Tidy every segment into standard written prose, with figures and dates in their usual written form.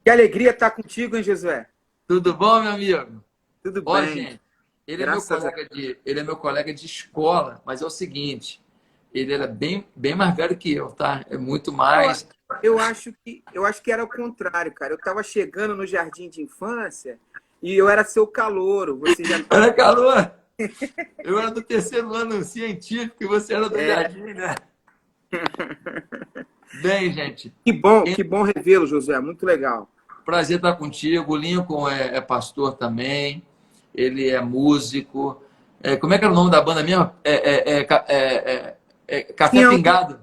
Que alegria estar contigo, hein, Josué? Tudo bom, meu amigo? Tudo Ó, bem, gente, ele é meu graças a colega ele é meu colega de escola, mas é o seguinte, ele era bem mais velho que eu, tá? É muito Deus. mais. Eu acho que era o contrário, cara. Eu estava chegando no jardim de infância e eu era seu calouro. Você já estava. Era calor. Eu era do terceiro ano científico e você era do jardim, né? Bem, gente, Que bom revê-lo, Josué. Muito legal. prazer estar contigo. O Lincoln é pastor também, ele é músico. Como é que era o nome da banda mesmo? Café Tinha, um, Pingado.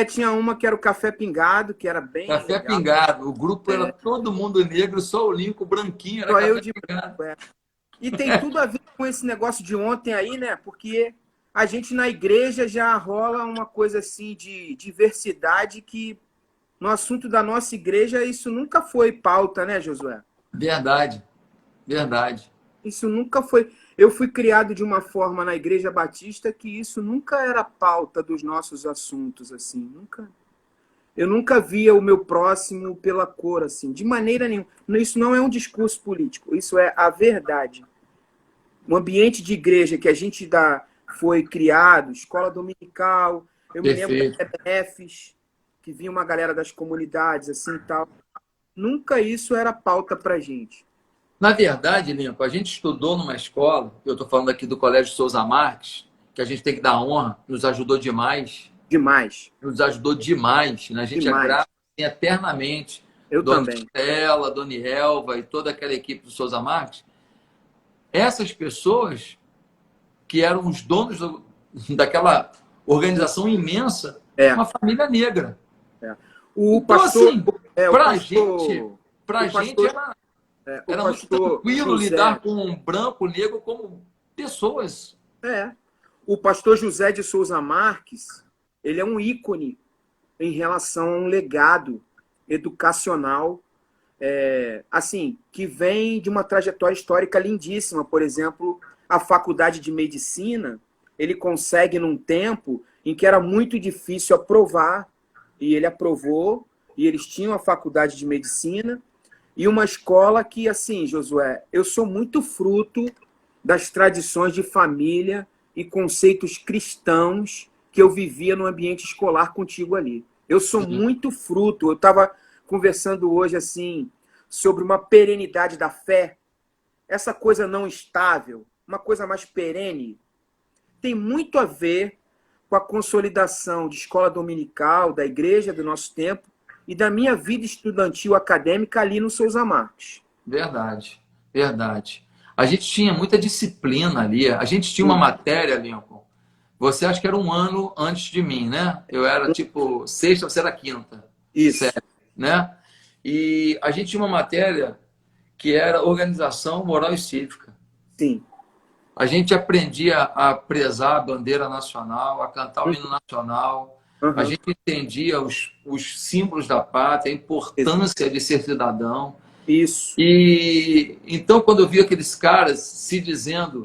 tinha uma que era o Café Pingado, que era bem Café legal. Pingado. O grupo era todo mundo negro, só o Lincoln branquinho era Só eu Café de Pingado. branco, é. E tem tudo a ver com esse negócio de ontem aí, né? Porque a gente na igreja já rola uma coisa assim de diversidade que no assunto da nossa igreja isso nunca foi pauta, né, Josué? Verdade, verdade. Isso nunca foi. Eu fui criado de uma forma na Igreja Batista que isso nunca era pauta dos nossos assuntos, assim. Nunca. Eu nunca via o meu próximo pela cor, assim, de maneira nenhuma. Isso não é um discurso político, isso é a verdade. O ambiente de igreja que a gente foi criado, escola dominical, eu me lembro das Perfeito. EBFs, que vinha uma galera das comunidades, assim e tal. Nunca isso era pauta pra gente. Na verdade, Lincoln, a gente estudou numa escola, eu estou falando aqui do Colégio Souza Marques, que a gente tem que dar honra, Demais. nos ajudou demais, né? A gente é Demais. grato assim, eternamente. Eu Dona também. Estela, Dona Elva e toda aquela equipe do Souza Marques. Essas pessoas que eram os donos daquela organização imensa, É. uma família negra. É. O Então, pastor, assim, o pra gente, pastor, pra o gente pastor, era, o era muito pastor tranquilo lidar José, com um branco, negro como pessoas. é, o pastor José de Souza Marques, ele é um ícone em relação a um legado educacional, assim, que vem de uma trajetória histórica lindíssima. Por exemplo, a faculdade de medicina, ele consegue num tempo em que era muito difícil aprovar, e ele aprovou, e eles tinham a faculdade de medicina, e uma escola que, assim, Josué, eu sou muito fruto das tradições de família e conceitos cristãos que eu vivia no ambiente escolar contigo ali. Eu sou muito fruto. Eu estava conversando hoje, assim, sobre uma perenidade da fé, essa coisa não estável, uma coisa mais perene, tem muito a ver com a consolidação de escola dominical, da igreja do nosso tempo e da minha vida estudantil acadêmica ali no Souza Marques. Verdade, verdade. A gente tinha muita disciplina ali. A gente tinha uma Muito. matéria, Lincoln. Você acha que era um ano antes de mim, né? Eu era tipo sexta, você era quinta Isso. série, né? E a gente tinha uma matéria que era organização moral e cívica. Sim. A gente aprendia a prezar a bandeira nacional, a cantar o hino nacional. A Uhum. gente entendia os símbolos da pátria, a importância de ser cidadão. Isso. E então, quando eu vi aqueles caras se dizendo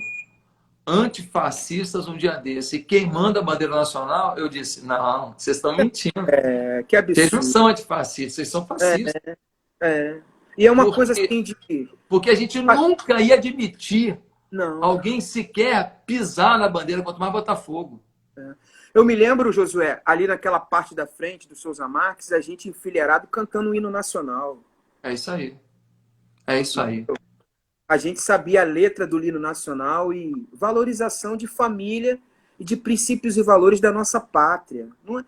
antifascistas um dia desse e queimando a bandeira nacional, eu disse: não, vocês estão mentindo. Que Vocês não absurdo. são antifascistas, vocês são fascistas. É. E é uma coisa Porque, assim de. porque a gente nunca ia admitir Não. alguém sequer pisar na bandeira, quanto mais Botafogo. Eu me lembro, Josué, ali naquela parte da frente do Souza Marques, a gente enfileirado cantando o hino nacional. É isso aí. É isso aí. A gente sabia a letra do hino nacional e valorização de família e de princípios e valores da nossa pátria. Não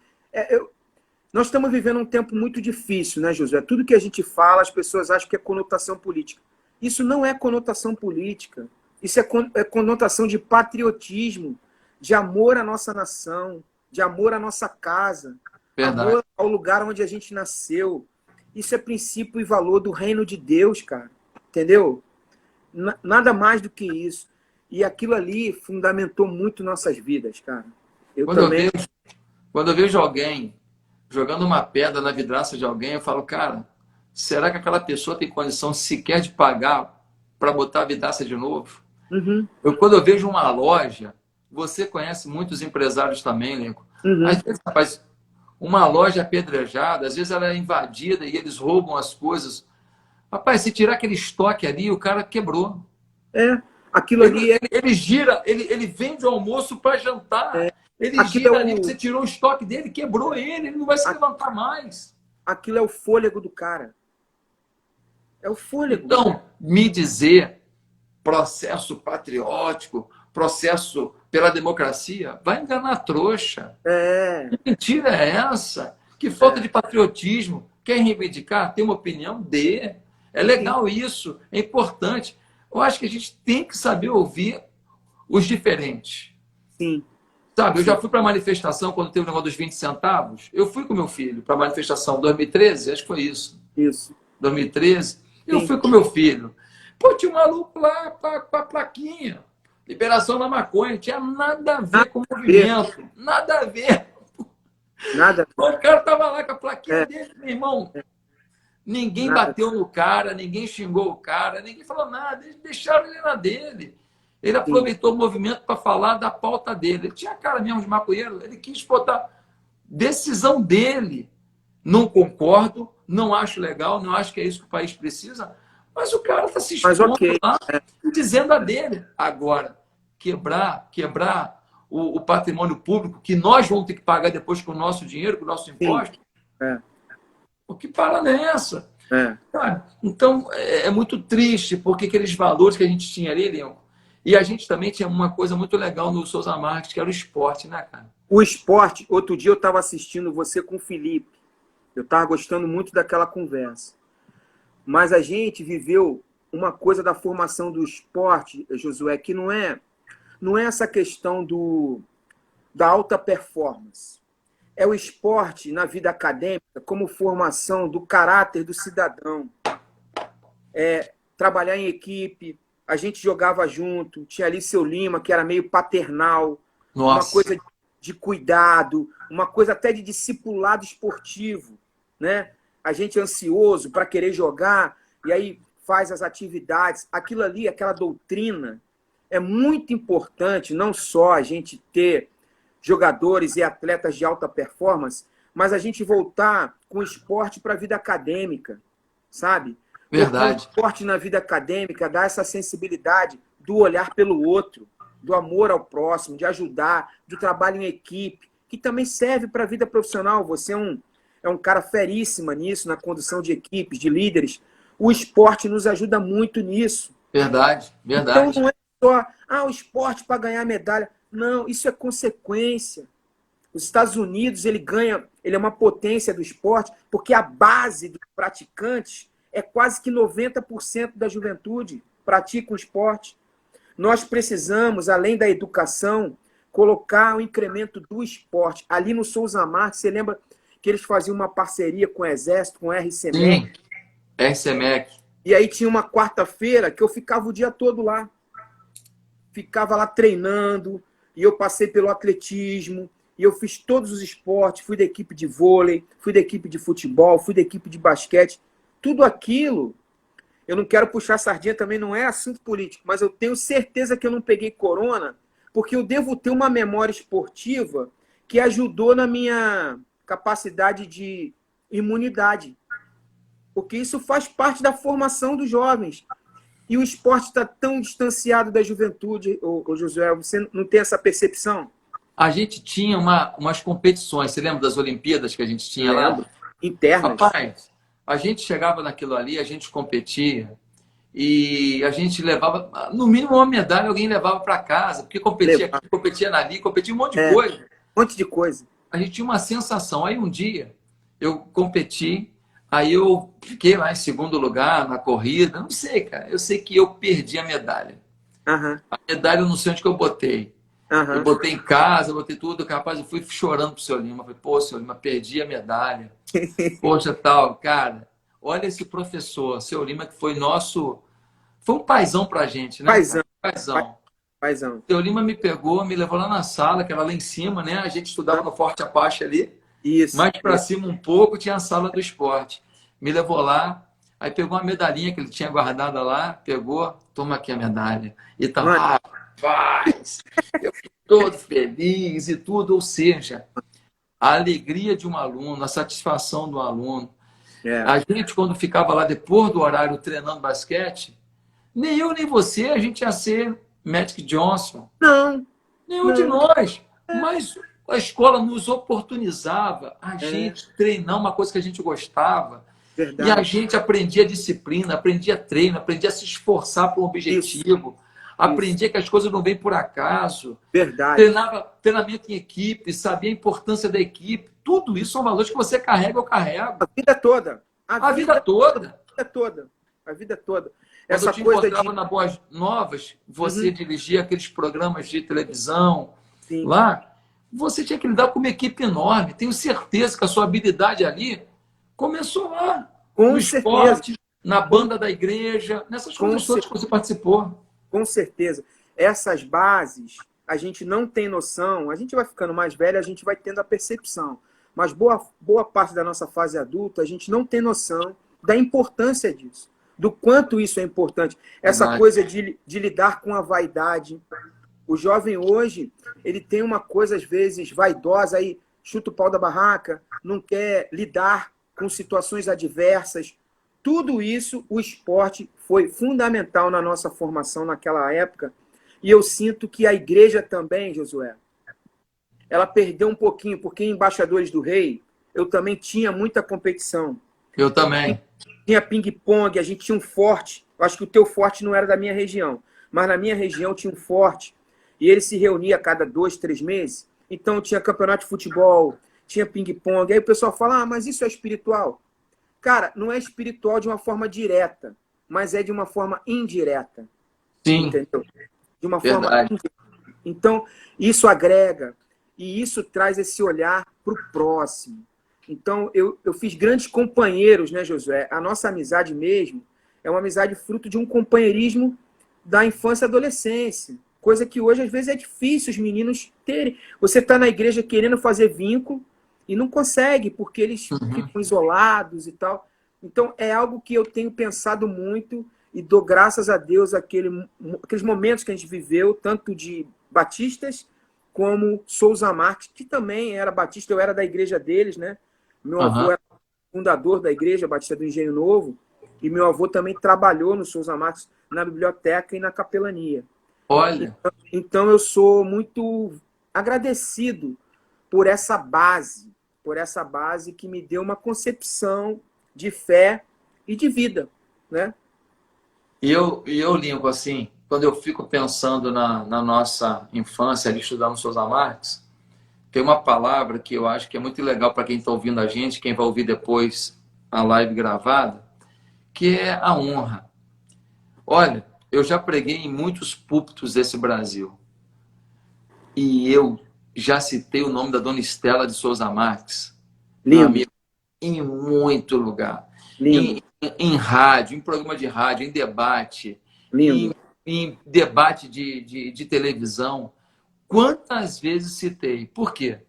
nós estamos vivendo um tempo muito difícil, né, Josué? Tudo que a gente fala, as pessoas acham que é conotação política. Isso não é conotação política. Isso é conotação de patriotismo, de amor à nossa nação, de amor à nossa casa, Verdade. amor ao lugar onde a gente nasceu. Isso é princípio e valor do reino de Deus, cara. Entendeu? Nada mais do que isso. E aquilo ali fundamentou muito nossas vidas, cara. Eu Quando eu também. vejo, quando eu vejo alguém jogando uma pedra na vidraça de alguém, eu falo, cara, será que aquela pessoa tem condição sequer de pagar para botar a vidraça de novo? Uhum, Quando eu vejo uma loja, você conhece muitos empresários também, Lincoln. uhum. Às vezes, rapaz, uma loja apedrejada, às vezes ela é invadida e eles roubam as coisas. Rapaz, se tirar aquele estoque ali, o cara quebrou. Aquilo ali Ele gira, ele vende o almoço para jantar. Ele aquilo gira ali, você tirou o estoque dele, quebrou ele não vai se levantar mais. aquilo é o fôlego do cara. É o fôlego. Então, me dizer processo patriótico, processo pela democracia, vai enganar a trouxa. Que mentira é essa? Que falta de patriotismo. Quer reivindicar? Tem uma opinião? Dê. É legal isso, é importante. Eu acho que a gente tem que saber ouvir os diferentes. Sim. Sabe, eu já fui para a manifestação quando teve o negócio dos 20 centavos. Eu fui com meu filho para a manifestação 2013, acho que foi isso. Isso. 2013. Eu fui com meu filho. Pô, tinha um maluco lá com a plaquinha. Liberação da maconha. Não tinha nada a ver com o movimento. Nada a ver. Nada. O cara tava lá com a plaquinha dele, meu irmão. Ninguém bateu no cara, ninguém xingou o cara, ninguém falou nada. Eles deixaram ele na dele. Ele aproveitou o movimento para falar da pauta dele. Ele tinha cara mesmo de maconheiro. Ele quis botar decisão dele. Não concordo, não acho legal, não acho que é isso que o país precisa, mas o cara está se expondo lá, dizendo a dele. Agora, quebrar o patrimônio público, que nós vamos ter que pagar depois com o nosso dinheiro, com o nosso imposto, o que parada é essa? Cara, então, é muito triste, porque aqueles valores que a gente tinha ali, Leon, e a gente também tinha uma coisa muito legal no Souza Marques, que era o esporte, né, cara? O esporte, outro dia eu estava assistindo você com o Felipe. Eu estava gostando muito daquela conversa. Mas a gente viveu uma coisa da formação do esporte, Josué, que não é essa questão da alta performance. É o esporte na vida acadêmica como formação do caráter do cidadão. Trabalhar em equipe, a gente jogava junto, tinha ali seu Lima, que era meio paternal, uma coisa de cuidado, uma coisa até de discipulado esportivo, né? A gente é ansioso para querer jogar e aí faz as atividades. Aquilo ali, aquela doutrina, é muito importante, não só a gente ter jogadores e atletas de alta performance, mas a gente voltar com o esporte para a vida acadêmica, sabe? Verdade. Porque o esporte na vida acadêmica dá essa sensibilidade do olhar pelo outro, do amor ao próximo, de ajudar, do trabalho em equipe, que também serve para a vida profissional. Você é um cara feríssima nisso, na condução de equipes, de líderes. O esporte nos ajuda muito nisso. Verdade. Então não é só o esporte para ganhar medalha. Não, isso é consequência. Os Estados Unidos, ele é uma potência do esporte, porque a base dos praticantes é quase que 90% da juventude pratica o esporte. Nós precisamos, além da educação, colocar o incremento do esporte. Ali no Souza Marques, você lembra que eles faziam uma parceria com o Exército, com o RCMEC? Sim, RCMEC. E aí tinha uma quarta-feira que eu ficava o dia todo lá. Ficava lá treinando, e eu passei pelo atletismo, e eu fiz todos os esportes, fui da equipe de vôlei, fui da equipe de futebol, fui da equipe de basquete. Tudo aquilo, eu não quero puxar sardinha, também não é assunto político, mas eu tenho certeza que eu não peguei corona, porque eu devo ter uma memória esportiva que ajudou na minha capacidade de imunidade. Porque isso faz parte da formação dos jovens. E o esporte está tão distanciado da juventude, Josué, você não tem essa percepção? A gente tinha umas competições, você lembra das Olimpíadas que a gente tinha lá? Internas. Rapaz, a gente chegava naquilo ali, a gente competia e a gente levava, no mínimo, uma medalha alguém levava para casa, porque competia aqui, competia ali, competia um monte de coisa. Um monte de coisa. A gente tinha uma sensação. Aí um dia eu competi, aí eu fiquei lá em segundo lugar na corrida, não sei, cara. Eu sei que eu perdi a medalha. A medalha eu não sei onde que eu botei. Eu botei em casa, eu botei tudo, rapaz, eu fui chorando pro seu Lima. Falei, pô, seu Lima, perdi a medalha. Poxa, tal, cara. Olha esse professor, seu Lima, que foi nosso. Foi um paizão pra gente, né? Paizão. Seu Lima me pegou, me levou lá na sala, que era lá em cima, né? A gente estudava no Forte Apache ali. Isso. Mais pra cima um pouco tinha a sala do esporte. Me levou lá, aí pegou uma medalhinha que ele tinha guardada lá, pegou, toma aqui a medalha. E tá, rapaz, eu fiquei todo feliz e tudo. Ou seja, a alegria de um aluno, a satisfação do aluno. É. A gente, quando ficava lá depois do horário treinando basquete, nem eu nem você, a gente ia ser Magic Johnson. Não, Nenhum de não. nós. Mas a escola nos oportunizava a É gente treinar uma coisa que a gente gostava. E a verdade. gente aprendia disciplina, aprendia treino, aprendia a se esforçar para um Isso, objetivo, isso. aprendia que as coisas não vêm por acaso, Verdade. treinava treinamento em equipe, sabia a importância da equipe. Tudo isso são valores que você carrega, eu carrego. A vida toda. A A vida vida toda. toda. A vida toda. Quando eu Essa te coisa encontrava de. na Boas Novas, você Uhum, dirigia aqueles programas de televisão sim. lá, você tinha que lidar com uma equipe enorme. Tenho certeza que a sua habilidade ali começou lá, no Com certeza. esporte, na Com, banda da igreja, nessas com, coisas todas cer- que você participou. com certeza. Essas bases, a gente não tem noção. A gente vai ficando mais velho, a gente vai tendo a percepção. Mas boa parte da nossa fase adulta, a gente não tem noção da importância disso. Do quanto isso é importante. Essa Verdade. coisa de lidar com a vaidade. O jovem hoje, ele tem uma coisa, às vezes, vaidosa, aí chuta o pau da barraca, não quer lidar com situações adversas. Tudo isso, o esporte foi fundamental na nossa formação naquela época. E eu sinto que a igreja também, Josué, ela perdeu um pouquinho, porque em Embaixadores do Rei, eu também tinha muita competição. Eu também. Tinha ping-pong, a gente tinha um forte. Eu acho que o teu forte não era da minha região, mas na minha região tinha um forte. E ele se reunia a cada 2, 3 meses. Então tinha campeonato de futebol, tinha ping-pong. Aí o pessoal fala, mas isso é espiritual? Cara, não é espiritual de uma forma direta, mas é de uma forma indireta. Sim, Entendeu? De uma forma verdade. indireta. Então, isso agrega e isso traz esse olhar para o próximo. Então, eu fiz grandes companheiros, né, Josué? A nossa amizade mesmo é uma amizade fruto de um companheirismo da infância e adolescência. Coisa que hoje, às vezes, é difícil os meninos terem. Você está na igreja querendo fazer vínculo e não consegue, porque eles Uhum. ficam isolados e tal. Então, é algo que eu tenho pensado muito e dou graças a Deus aqueles momentos que a gente viveu, tanto de batistas como Souza Marques, que também era batista, eu era da igreja deles, né? Meu avô Uhum. era fundador da igreja Batista do Engenho Novo, e meu avô também trabalhou no Souza Marques na biblioteca e na capelania. Olha, Então eu sou muito agradecido por essa base que me deu uma concepção de fé e de vida, né? eu limpo assim, quando eu fico pensando na nossa infância, ali estudando Souza Marques, tem uma palavra que eu acho que é muito legal para quem está ouvindo a gente, quem vai ouvir depois a live gravada, que é a honra. Olha, eu já preguei em muitos púlpitos desse Brasil e eu já citei o nome da dona Estela de Souza Marques, meu Lindo, amigo, em muito lugar. lindo, Em rádio, em programa de rádio, em debate, lindo. em debate de televisão. Quantas vezes citei? Por quê?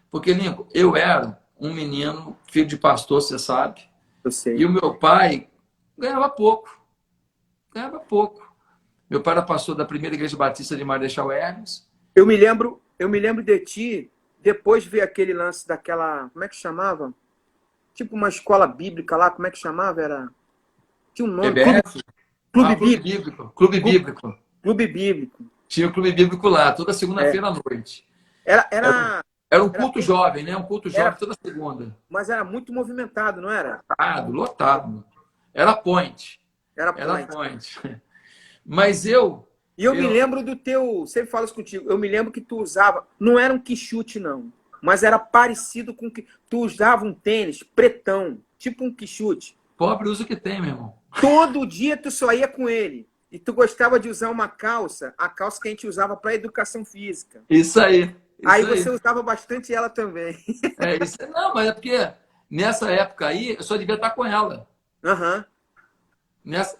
Porque, Lincoln, eu era um menino, filho de pastor, você sabe, Eu e sei. o meu pai ganhava pouco. Ganhava pouco. Meu pai era pastor da primeira igreja batista de Marechal Hermes. Eu me lembro de ti depois de ver aquele lance daquela, como é que chamava? Tipo uma escola bíblica lá, como é que chamava? Tinha um nome, Clube, PBF. Clube Clube Bíblico, Bíblico. Clube Clube, Bíblico. Clube Bíblico. Tinha o Clube Bíblico lá, toda É. segunda-feira à noite. Era, Era, era, era um era, culto jovem, né? Um culto jovem era, toda segunda. mas era muito movimentado, não era? Lotado, lotado. Era point. Era Era point. point. Mas eu, E eu me eu lembro do teu, sempre falo isso contigo, eu me lembro que tu usava, não era um quichute não, mas era parecido com que tu usava um tênis pretão, tipo um quichute. pobre uso que tem, meu irmão. Todo dia tu só ia com ele. E tu gostava de usar uma calça, a calça que a gente usava para educação física. Isso aí. Aí Isso você aí. usava bastante ela também. É isso. Não, mas é porque nessa época aí eu só devia estar com ela. Aham.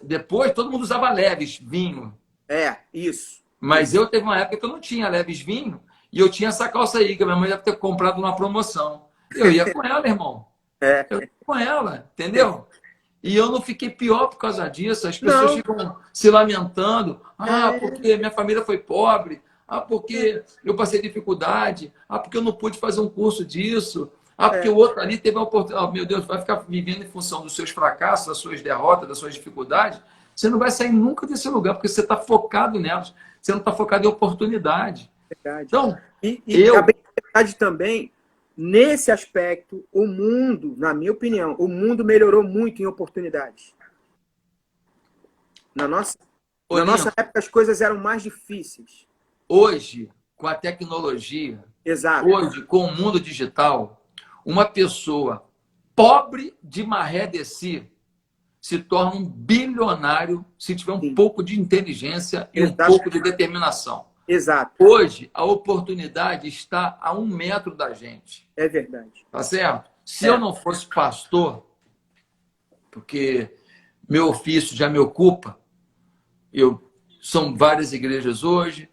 Depois todo mundo usava leves, vinho. É, isso. Mas Isso. eu teve uma época que eu não tinha leves vinho e eu tinha essa calça aí, que a minha mãe deve ter comprado numa promoção. Eu ia com ela, irmão. É. Eu ia com ela, entendeu? E eu não fiquei pior por causa disso. As pessoas Não. ficam se lamentando. Ah, É, porque minha família foi pobre. Ah, porque eu passei dificuldade. Ah, porque eu não pude fazer um curso disso. Ah, porque o outro ali teve a oportunidade. Oh, meu Deus, vai ficar vivendo em função dos seus fracassos, das suas derrotas, das suas dificuldades. Você não vai sair nunca desse lugar, porque você está focado nelas. Você não está focado em oportunidade. Verdade. Então, E a verdade também, nesse aspecto, o mundo, na minha opinião, o mundo melhorou muito em oportunidades. Na nossa época, as coisas eram mais difíceis. Hoje, com a tecnologia, Exato. hoje, com o mundo digital, uma pessoa pobre de maré de si se torna um bilionário se tiver um pouco de inteligência e um pouco de determinação. Exato. Hoje, a oportunidade está a 1 metro da gente. É verdade. Tá certo? Se eu não fosse pastor, porque meu ofício já me ocupa, são várias igrejas hoje,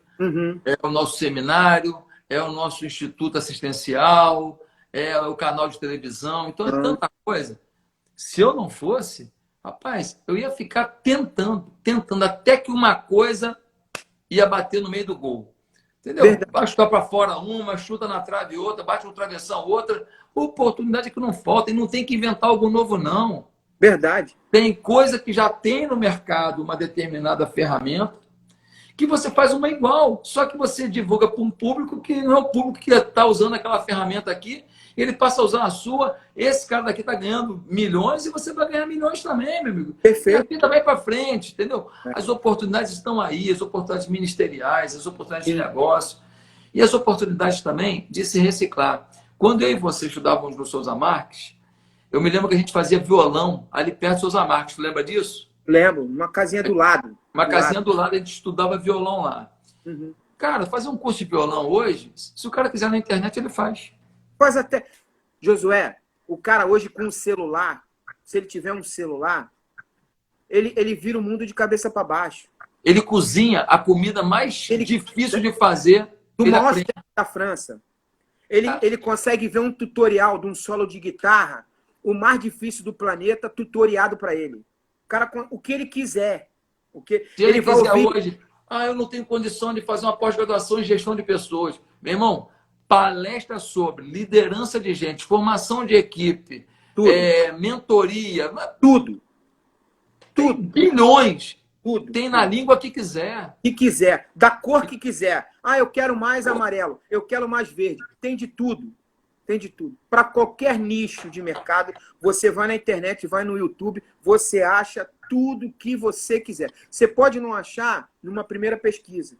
é o nosso seminário, é o nosso instituto assistencial, é o canal de televisão, então é tanta coisa. Se eu não fosse, rapaz, eu ia ficar tentando, até que uma coisa ia bater no meio do gol. Entendeu? Vai chutar para fora uma, chuta na trave outra, bate no travessão outra. Oportunidade que não falta, e não tem que inventar algo novo, não. Verdade. Tem coisa que já tem no mercado uma determinada ferramenta, que você faz uma igual, só que você divulga para um público que não é o público que está usando aquela ferramenta aqui, ele passa a usar a sua, esse cara daqui está ganhando milhões e você vai ganhar milhões também, meu amigo. Perfeito. E a vida vai para frente, entendeu? As oportunidades estão aí, as oportunidades ministeriais, as oportunidades de negócio e as oportunidades também de se reciclar. Quando eu e você estudávamos no Souza Marques, eu me lembro que a gente fazia violão ali perto do Souza Marques, tu lembra disso? Lembro, uma casinha do lado. Uma casinha do lado, a gente estudava violão lá. Cara, fazer um curso de violão hoje, se o cara quiser na internet, ele faz. Faz até... Josué, o cara hoje com um celular, se ele tiver um celular, ele vira o mundo de cabeça para baixo. Ele cozinha a comida mais difícil de fazer. Do maior chefe da França. Ele consegue ver um tutorial de um solo de guitarra, o mais difícil do planeta, tutoriado para ele. O cara, o que ele quiser. Se ele vai quiser ouvir... hoje, eu não tenho condição de fazer uma pós-graduação em gestão de pessoas. Meu irmão, palestra sobre liderança de gente, formação de equipe, mentoria, tudo. Tem bilhões. Tudo. Tem na língua que quiser. Que quiser, da cor que quiser. Eu quero mais amarelo, eu quero mais verde. Tem de tudo. Tem de tudo. Para qualquer nicho de mercado, você vai na internet, vai no YouTube, você acha tudo que você quiser. Você pode não achar numa primeira pesquisa,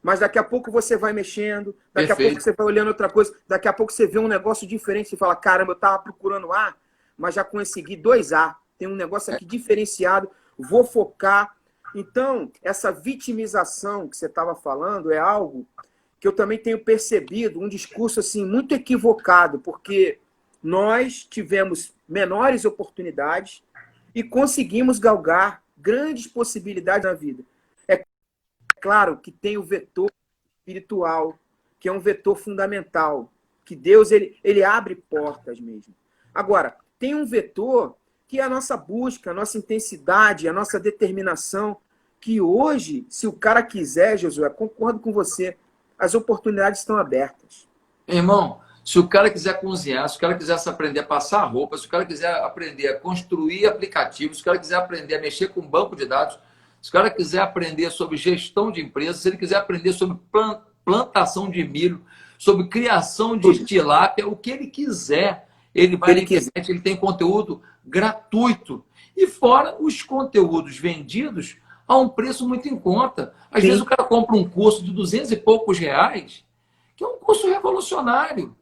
mas daqui a pouco você vai mexendo, daqui a pouco você vai olhando outra coisa, daqui a pouco você vê um negócio diferente e fala, caramba, eu estava procurando A, mas já consegui 2A. Tem um negócio aqui diferenciado, vou focar. Então, essa vitimização que você estava falando é algo que eu também tenho percebido, um discurso assim muito equivocado, porque nós tivemos menores oportunidades e conseguimos galgar grandes possibilidades na vida. É claro que tem o vetor espiritual, que é um vetor fundamental, que Deus ele abre portas mesmo. Agora, tem um vetor que é a nossa busca, a nossa intensidade, a nossa determinação, que hoje, se o cara quiser, Josué, concordo com você, as oportunidades estão abertas. Irmão, se o cara quiser cozinhar, se o cara quiser aprender a passar roupa, se o cara quiser aprender a construir aplicativos, se o cara quiser aprender a mexer com banco de dados, se o cara quiser aprender sobre gestão de empresas, se ele quiser aprender sobre plantação de milho, sobre criação de tilápia, o que ele quiser, ele vai na internet, ele tem conteúdo gratuito. E fora os conteúdos vendidos a um preço muito em conta. Às vezes o cara compra um curso de 200 e poucos reais, que é um curso revolucionário.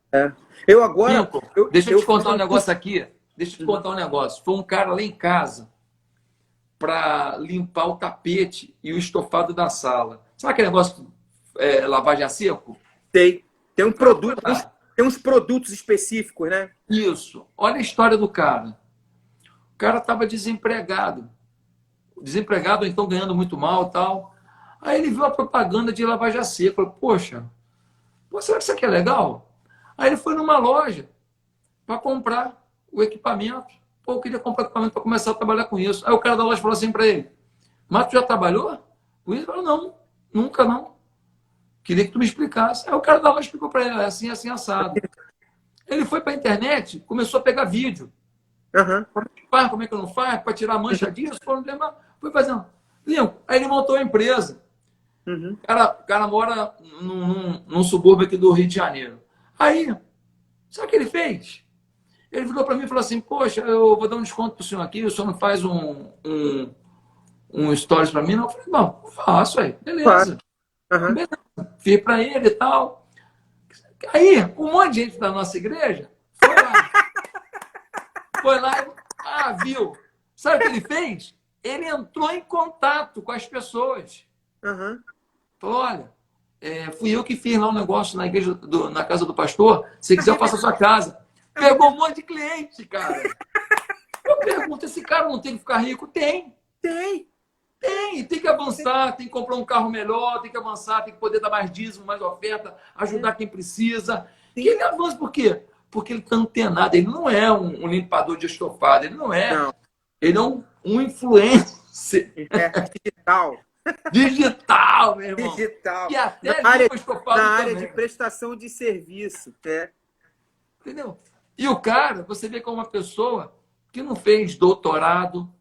Eu agora... Deixa eu te contar um negócio aqui. Deixa eu te contar um negócio. Foi um cara lá em casa para limpar o tapete e o estofado da sala. Sabe aquele negócio lavagem a seco? Tem um produto, tem uns produtos específicos, né? Isso. Olha a história do cara. O cara estava desempregado, ou então ganhando muito mal e tal. Aí ele viu a propaganda de lavagem a seco. Falou, poxa, será que isso aqui é legal? Aí ele foi numa loja para comprar o equipamento. Eu queria comprar equipamento para começar a trabalhar com isso. Aí o cara da loja falou assim para ele, mas tu já trabalhou com isso? Ele falou, não, nunca não. Queria que tu me explicasse. Aí o cara da loja explicou para ele, assim, assado. Ele foi para a internet, começou a pegar vídeo. Uhum. Como é que faz, como é que não faz, para tirar a mancha disso, foi fazendo. Aí ele montou a empresa. Uhum. O cara mora num subúrbio aqui do Rio de Janeiro. Aí, sabe o que ele fez? Ele virou para mim e falou assim, poxa, eu vou dar um desconto para o senhor aqui, o senhor não faz um stories para mim? Não, eu falei, bom, faço aí, beleza. Uhum. Beleza. Fiz para ele e tal. Aí, um monte de gente da nossa igreja foi lá. Foi lá e viu. Sabe o que ele fez? Ele entrou em contato com as pessoas. Uhum. Falou, olha, fui eu que fiz lá um negócio na igreja, na casa do pastor. Se quiser, eu faço a sua casa. Pegou um monte de cliente, cara. Eu pergunto, esse cara não tem que ficar rico? Tem. Tem que avançar, tem que comprar um carro melhor, tem que avançar, tem que poder dar mais dízimo, mais oferta, ajudar quem precisa. Sim. Que ele avança por quê? Porque ele está antenado. Ele não é um limpador de estofado, ele não é. Não. Ele é um influencer. Digital. Digital, meu irmão. Digital. E até na área de prestação de serviço. Entendeu? E o cara, você vê como uma pessoa que não fez doutorado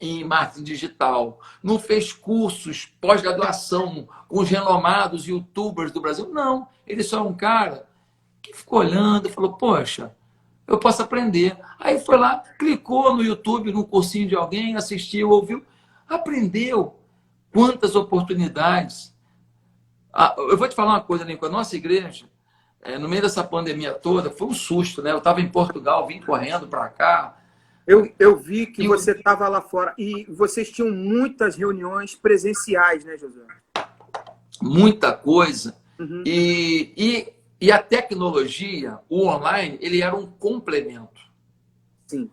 em marketing digital, não fez cursos, pós-graduação com os renomados youtubers do Brasil. Não, ele só é um cara que ficou olhando e falou, poxa, eu posso aprender. Aí foi lá, clicou no YouTube, num cursinho de alguém, assistiu, ouviu, aprendeu. Quantas oportunidades. Eu vou te falar uma coisa, Lincoln, a nossa igreja, no meio dessa pandemia toda, foi um susto, né? Eu estava em Portugal, vim correndo para cá. Eu vi que você estava lá fora e vocês tinham muitas reuniões presenciais, né, Josué? Muita coisa. Uhum. E a tecnologia, o online, ele era um complemento. Sim.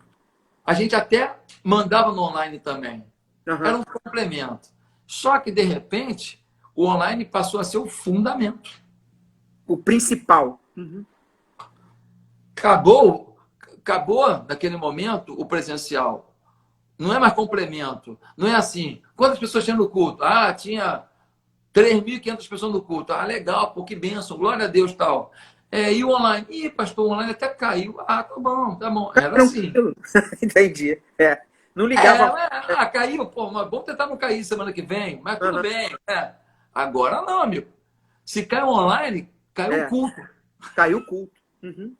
A gente até mandava no online também. Uhum. Era um complemento. Só que, de repente, o online passou a ser o fundamento. O principal. Uhum. Acabou naquele momento o presencial. Não é mais complemento. Não é assim. Quantas pessoas tinha no culto? Tinha 3.500 pessoas no culto. Legal, pô, que bênção, glória a Deus, tal. E o online? Pastor, o online até caiu. Tá bom. Era assim. Entendi. Não ligava. Caiu, pô, mas vamos tentar não cair semana que vem, mas tudo bem. Agora não, amigo. Se cai online, caiu o culto. Caiu o culto. Uhum.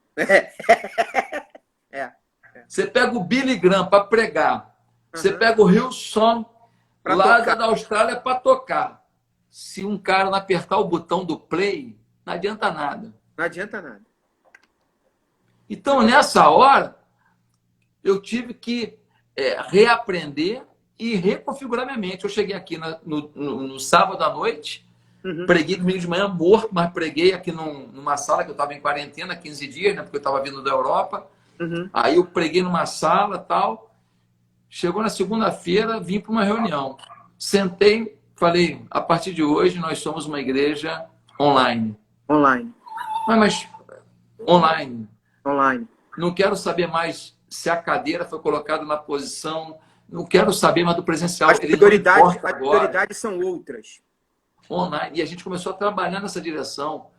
Você pega o Billy Graham para pregar. Você pega o Hillsong lá da Austrália para tocar. Se um cara não apertar o botão do play, não adianta nada. Não adianta nada. Então, nessa hora, eu tive que reaprender e reconfigurar minha mente. Eu cheguei aqui no sábado à noite, preguei domingo de manhã morto, mas preguei aqui numa sala que eu estava em quarentena, 15 dias, né, porque eu estava vindo da Europa. Aí eu preguei numa sala tal. Chegou na segunda-feira, vim para uma reunião. Sentei, falei, a partir de hoje nós somos uma igreja online. Mas online. Não quero saber mais se a cadeira foi colocada na posição. Não quero saber mais do presencial. As prioridades são outras. Online. E a gente começou a trabalhar nessa direção.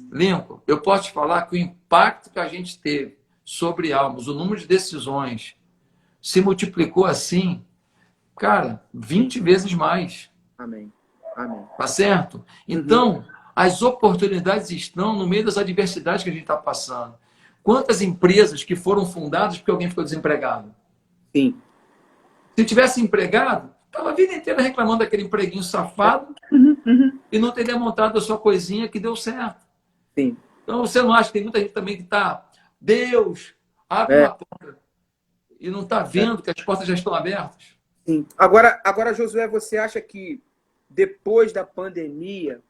Lincoln, eu posso te falar que o impacto que a gente teve sobre almas, o número de decisões, se multiplicou assim, cara, 20 vezes mais. Amém. Tá certo? Então, as oportunidades estão no meio das adversidades que a gente está passando. Quantas empresas que foram fundadas porque alguém ficou desempregado? Sim. Se tivesse empregado, estava a vida inteira reclamando daquele empreguinho safado e não teria montado a sua coisinha que deu certo. Sim. Então, você não acha que tem muita gente também que está... Deus, abre uma porta. E não está vendo que as portas já estão abertas? Sim. Agora, Josué, você acha que depois da pandemia,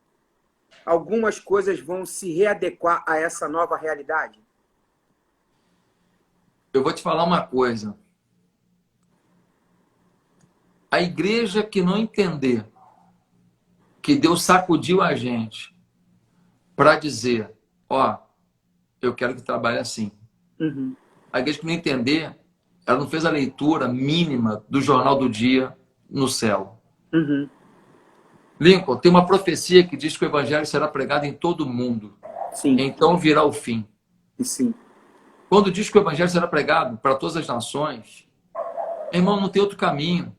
algumas coisas vão se readequar a essa nova realidade? Eu vou te falar uma coisa. A igreja que não entender que Deus sacudiu a gente para dizer, eu quero que trabalhe assim. A igreja que não entender, ela não fez a leitura mínima do Jornal do Dia no céu. Lincoln, tem uma profecia que diz que o evangelho será pregado em todo o mundo. Sim. Então virá o fim. E sim. Quando diz que o evangelho será pregado para todas as nações, irmão, não tem outro caminho.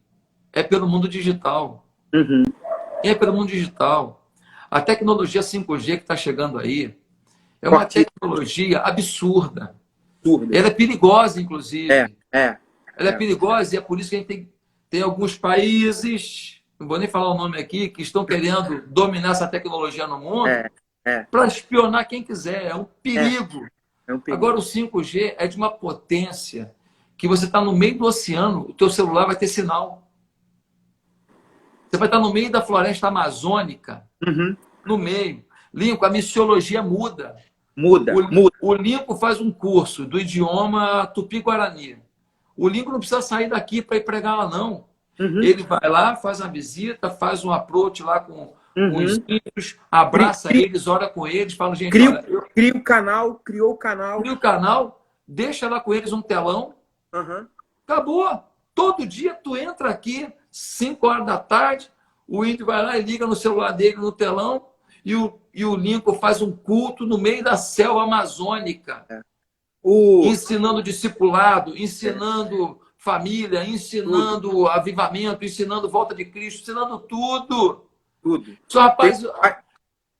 É pelo mundo digital. Uhum. É pelo mundo digital. A tecnologia 5G que está chegando aí é uma Forte, tecnologia absurda. absurda. Ela é perigosa, É, inclusive. é, Ela é é. perigosa e é por isso que a gente tem alguns países, não vou nem falar o nome aqui, que estão querendo dominar essa tecnologia no mundo É, é, para espionar quem quiser. É um é, perigo. é um Agora, perigo. o 5G é de uma potência que você está no meio do oceano, o teu celular vai ter sinal. Você vai estar no meio da floresta amazônica, Uhum. no meio. Lincoln, a missiologia muda. O, Muda, muda. o Lincoln faz um curso do idioma tupi-guarani. O Lincoln não precisa sair daqui para ir pregar lá, não. Uhum. Ele vai lá, faz uma visita, faz um approach lá com os Uhum. índios, Cri, abraça cri, eles, ora com eles, fala, gente, cria, olha, eu cria o canal, criou o canal. crio o canal, deixa lá com eles um telão, Uhum. acabou. Todo dia tu entra aqui, 5 horas da tarde, o índio vai lá e liga no celular dele no telão, e o Lincoln faz um culto no meio da selva amazônica, O, ensinando discipulado, é, ensinando família, tudo, ensinando avivamento, ensinando volta de Cristo, ensinando tudo. tudo. Só Tem, rapaz,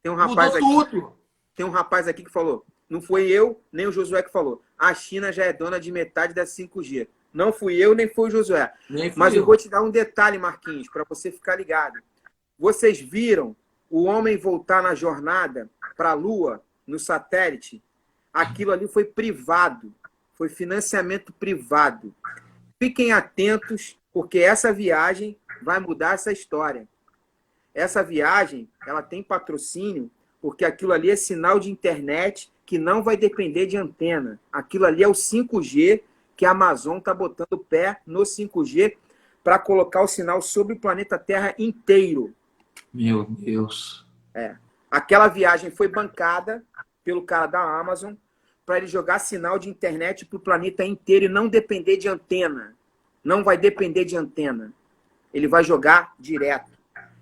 tem um mudou rapaz aqui, tudo. tem um rapaz aqui que falou, não foi eu, nem o Josué que falou. A China já é dona de metade da 5G. Não fui eu, nem foi o Josué. Nem Mas fui eu vou eu. te dar um detalhe, Marquinhos, para você ficar ligado. Vocês viram o homem voltar na jornada para a Lua, no satélite? Aquilo ali foi privado, foi financiamento privado. Fiquem atentos, porque essa viagem vai mudar essa história. Essa viagem, ela tem patrocínio, porque aquilo ali é sinal de internet que não vai depender de antena. Aquilo ali é o 5G, que a Amazon está botando o pé no 5G para colocar o sinal sobre o planeta Terra inteiro. Meu Deus. É. Aquela viagem foi bancada pelo cara da Amazon para ele jogar sinal de internet para o planeta inteiro e não depender de antena. Não vai depender de antena. Ele vai jogar direto.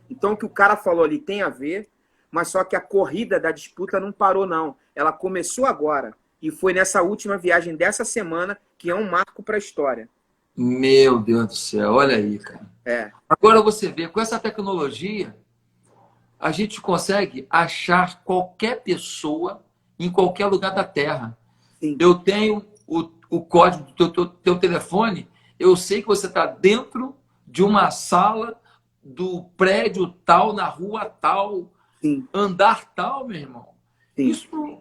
Então, o que o cara falou ali tem a ver, mas só que a corrida da disputa não parou, não. Ela começou agora. E foi nessa última viagem dessa semana que é um marco para a história. Meu Deus do céu, olha aí, cara. É. Agora você vê, com essa tecnologia, a gente consegue achar qualquer pessoa em qualquer lugar da Terra. Sim. Eu tenho o código do teu telefone, eu sei que você está dentro de uma sala do prédio tal, na rua tal, Sim. andar tal, meu irmão. Sim.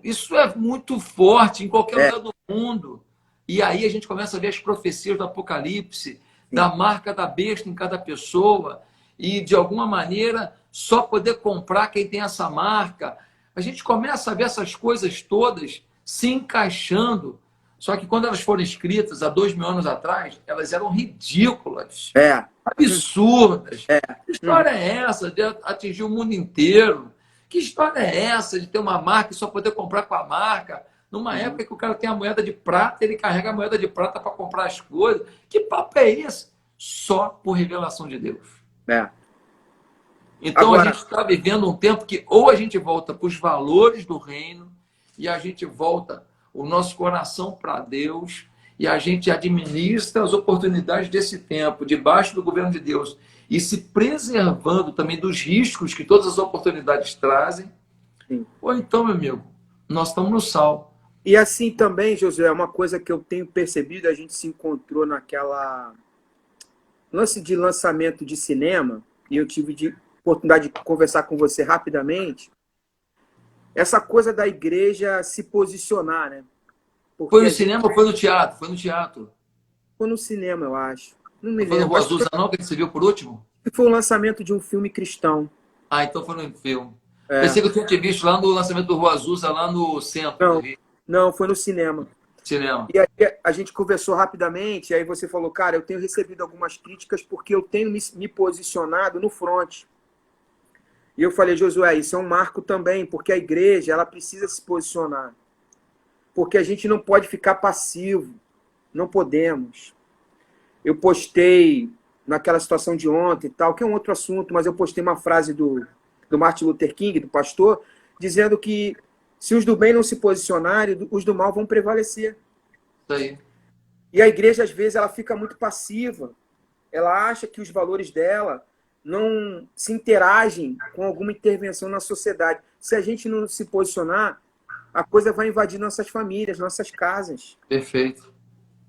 Isso é muito forte em qualquer É. lugar do mundo. E aí a gente começa a ver as profecias do Apocalipse, Sim. da marca da besta em cada pessoa, e de alguma maneira só poder comprar quem tem essa marca. A gente começa a ver essas coisas todas se encaixando. Só que quando elas foram escritas há 2.000 anos atrás, elas eram ridículas, É. absurdas. É. Que história é essa de atingir o mundo inteiro? Que história é essa de ter uma marca e só poder comprar com a marca? Numa época que o cara tem a moeda de prata, ele carrega a moeda de prata para comprar as coisas. Que papo é esse? Só por revelação de Deus. É. Então a Agora, gente está vivendo um tempo que ou a gente volta para os valores do reino e a gente volta o nosso coração para Deus e a gente administra as oportunidades desse tempo debaixo do governo de Deus e se preservando também dos riscos que todas as oportunidades trazem. sim. Ou então, meu amigo, nós estamos no sal. E assim também, Josué, uma coisa que eu tenho percebido, a gente se encontrou naquela lance de lançamento de cinema, e eu tive de oportunidade de conversar com você rapidamente, essa coisa da igreja se posicionar, né? Foi Porque no a gente cinema ou foi no teatro? Foi no teatro. foi no cinema, eu acho. Não me Não foi no lembro. Rua Acho Azusa, não, que você viu por último? que foi o lançamento de um filme cristão. Ah, então foi no filme. É. Pensei que eu tinha te visto lá no lançamento do Rua Azusa, lá no centro do Não, Rio. não, foi no cinema. Cinema. E aí a gente conversou rapidamente, e aí você falou, cara, eu tenho recebido algumas críticas porque eu tenho me posicionado no front. E eu falei, Josué, isso é um marco também, porque a igreja ela precisa se posicionar. Porque a gente não pode ficar passivo. Não podemos. Eu postei naquela situação de ontem e tal, que é um outro assunto, mas eu postei uma frase do Martin Luther King, do pastor, dizendo que Se os do bem não se posicionarem, os do mal vão prevalecer. Isso aí. E a igreja, às vezes, ela fica muito passiva. Ela acha que os valores dela não se interagem com alguma intervenção na sociedade. Se a gente não se posicionar, a coisa vai invadir nossas famílias, nossas casas. Perfeito.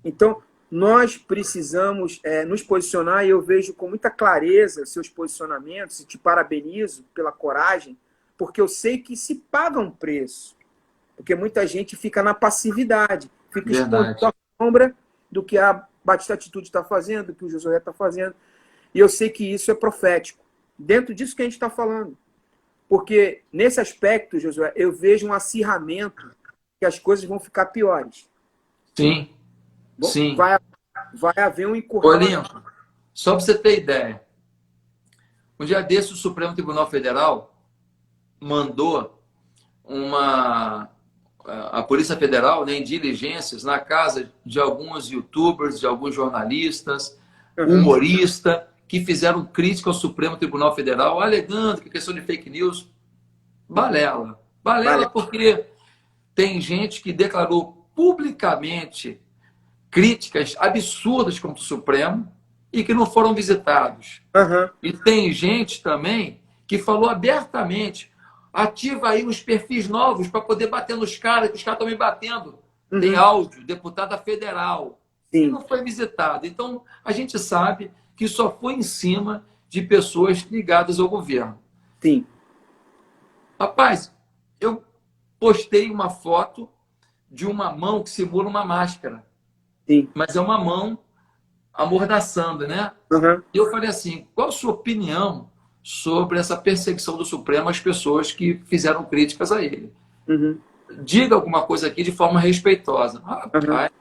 Então, nós precisamos nos posicionar, e eu vejo com muita clareza seus posicionamentos, e te parabenizo pela coragem, porque eu sei que se paga um preço. Porque muita gente fica na passividade, fica escondendo a sombra do que a Batista Atitude está fazendo, do que o Josué está fazendo. E eu sei que isso é profético. Dentro disso que a gente está falando. Porque, nesse aspecto, Josué, eu vejo um acirramento que as coisas vão ficar piores. Sim. Sim. Vai haver um encurralamento. Olinho, só para você ter ideia. Um dia desse, o Supremo Tribunal Federal mandou a Polícia Federal, né, em diligências na casa de alguns youtubers, de alguns jornalistas, humoristas, que fizeram crítica ao Supremo Tribunal Federal, alegando que a questão de fake news, balela. Balela porque tem gente que declarou publicamente críticas absurdas contra o Supremo e que não foram visitados. E tem gente também que falou abertamente: ativa aí os perfis novos para poder bater nos caras, que os caras estão me batendo. Tem áudio, deputada federal. Sim. E não foi visitado. Então, a gente sabe que só foi em cima de pessoas ligadas ao governo. Sim. Rapaz, eu postei uma foto de uma mão que simula uma máscara. Sim. Mas é uma mão amordaçando, né? E eu falei assim: qual a sua opinião sobre essa perseguição do Supremo às pessoas que fizeram críticas a ele? Diga alguma coisa aqui de forma respeitosa. Rapaz,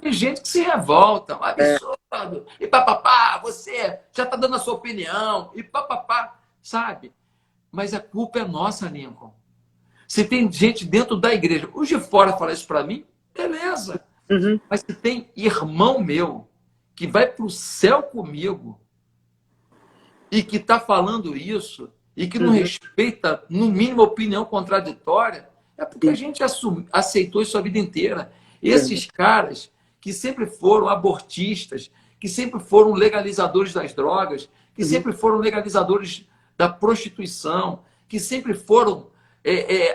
tem gente que se revolta, um absurdo, e papapá, você já está dando a sua opinião, e papapá, sabe? Mas a culpa é nossa, Lincoln. Se tem gente dentro da igreja, os de fora falam isso para mim, beleza. Mas se tem irmão meu que vai para o céu comigo e que está falando isso e que não respeita, no mínimo, a opinião contraditória, é porque a gente aceitou isso a vida inteira. Esses caras que sempre foram abortistas, que sempre foram legalizadores das drogas, que sempre foram legalizadores da prostituição, que sempre foram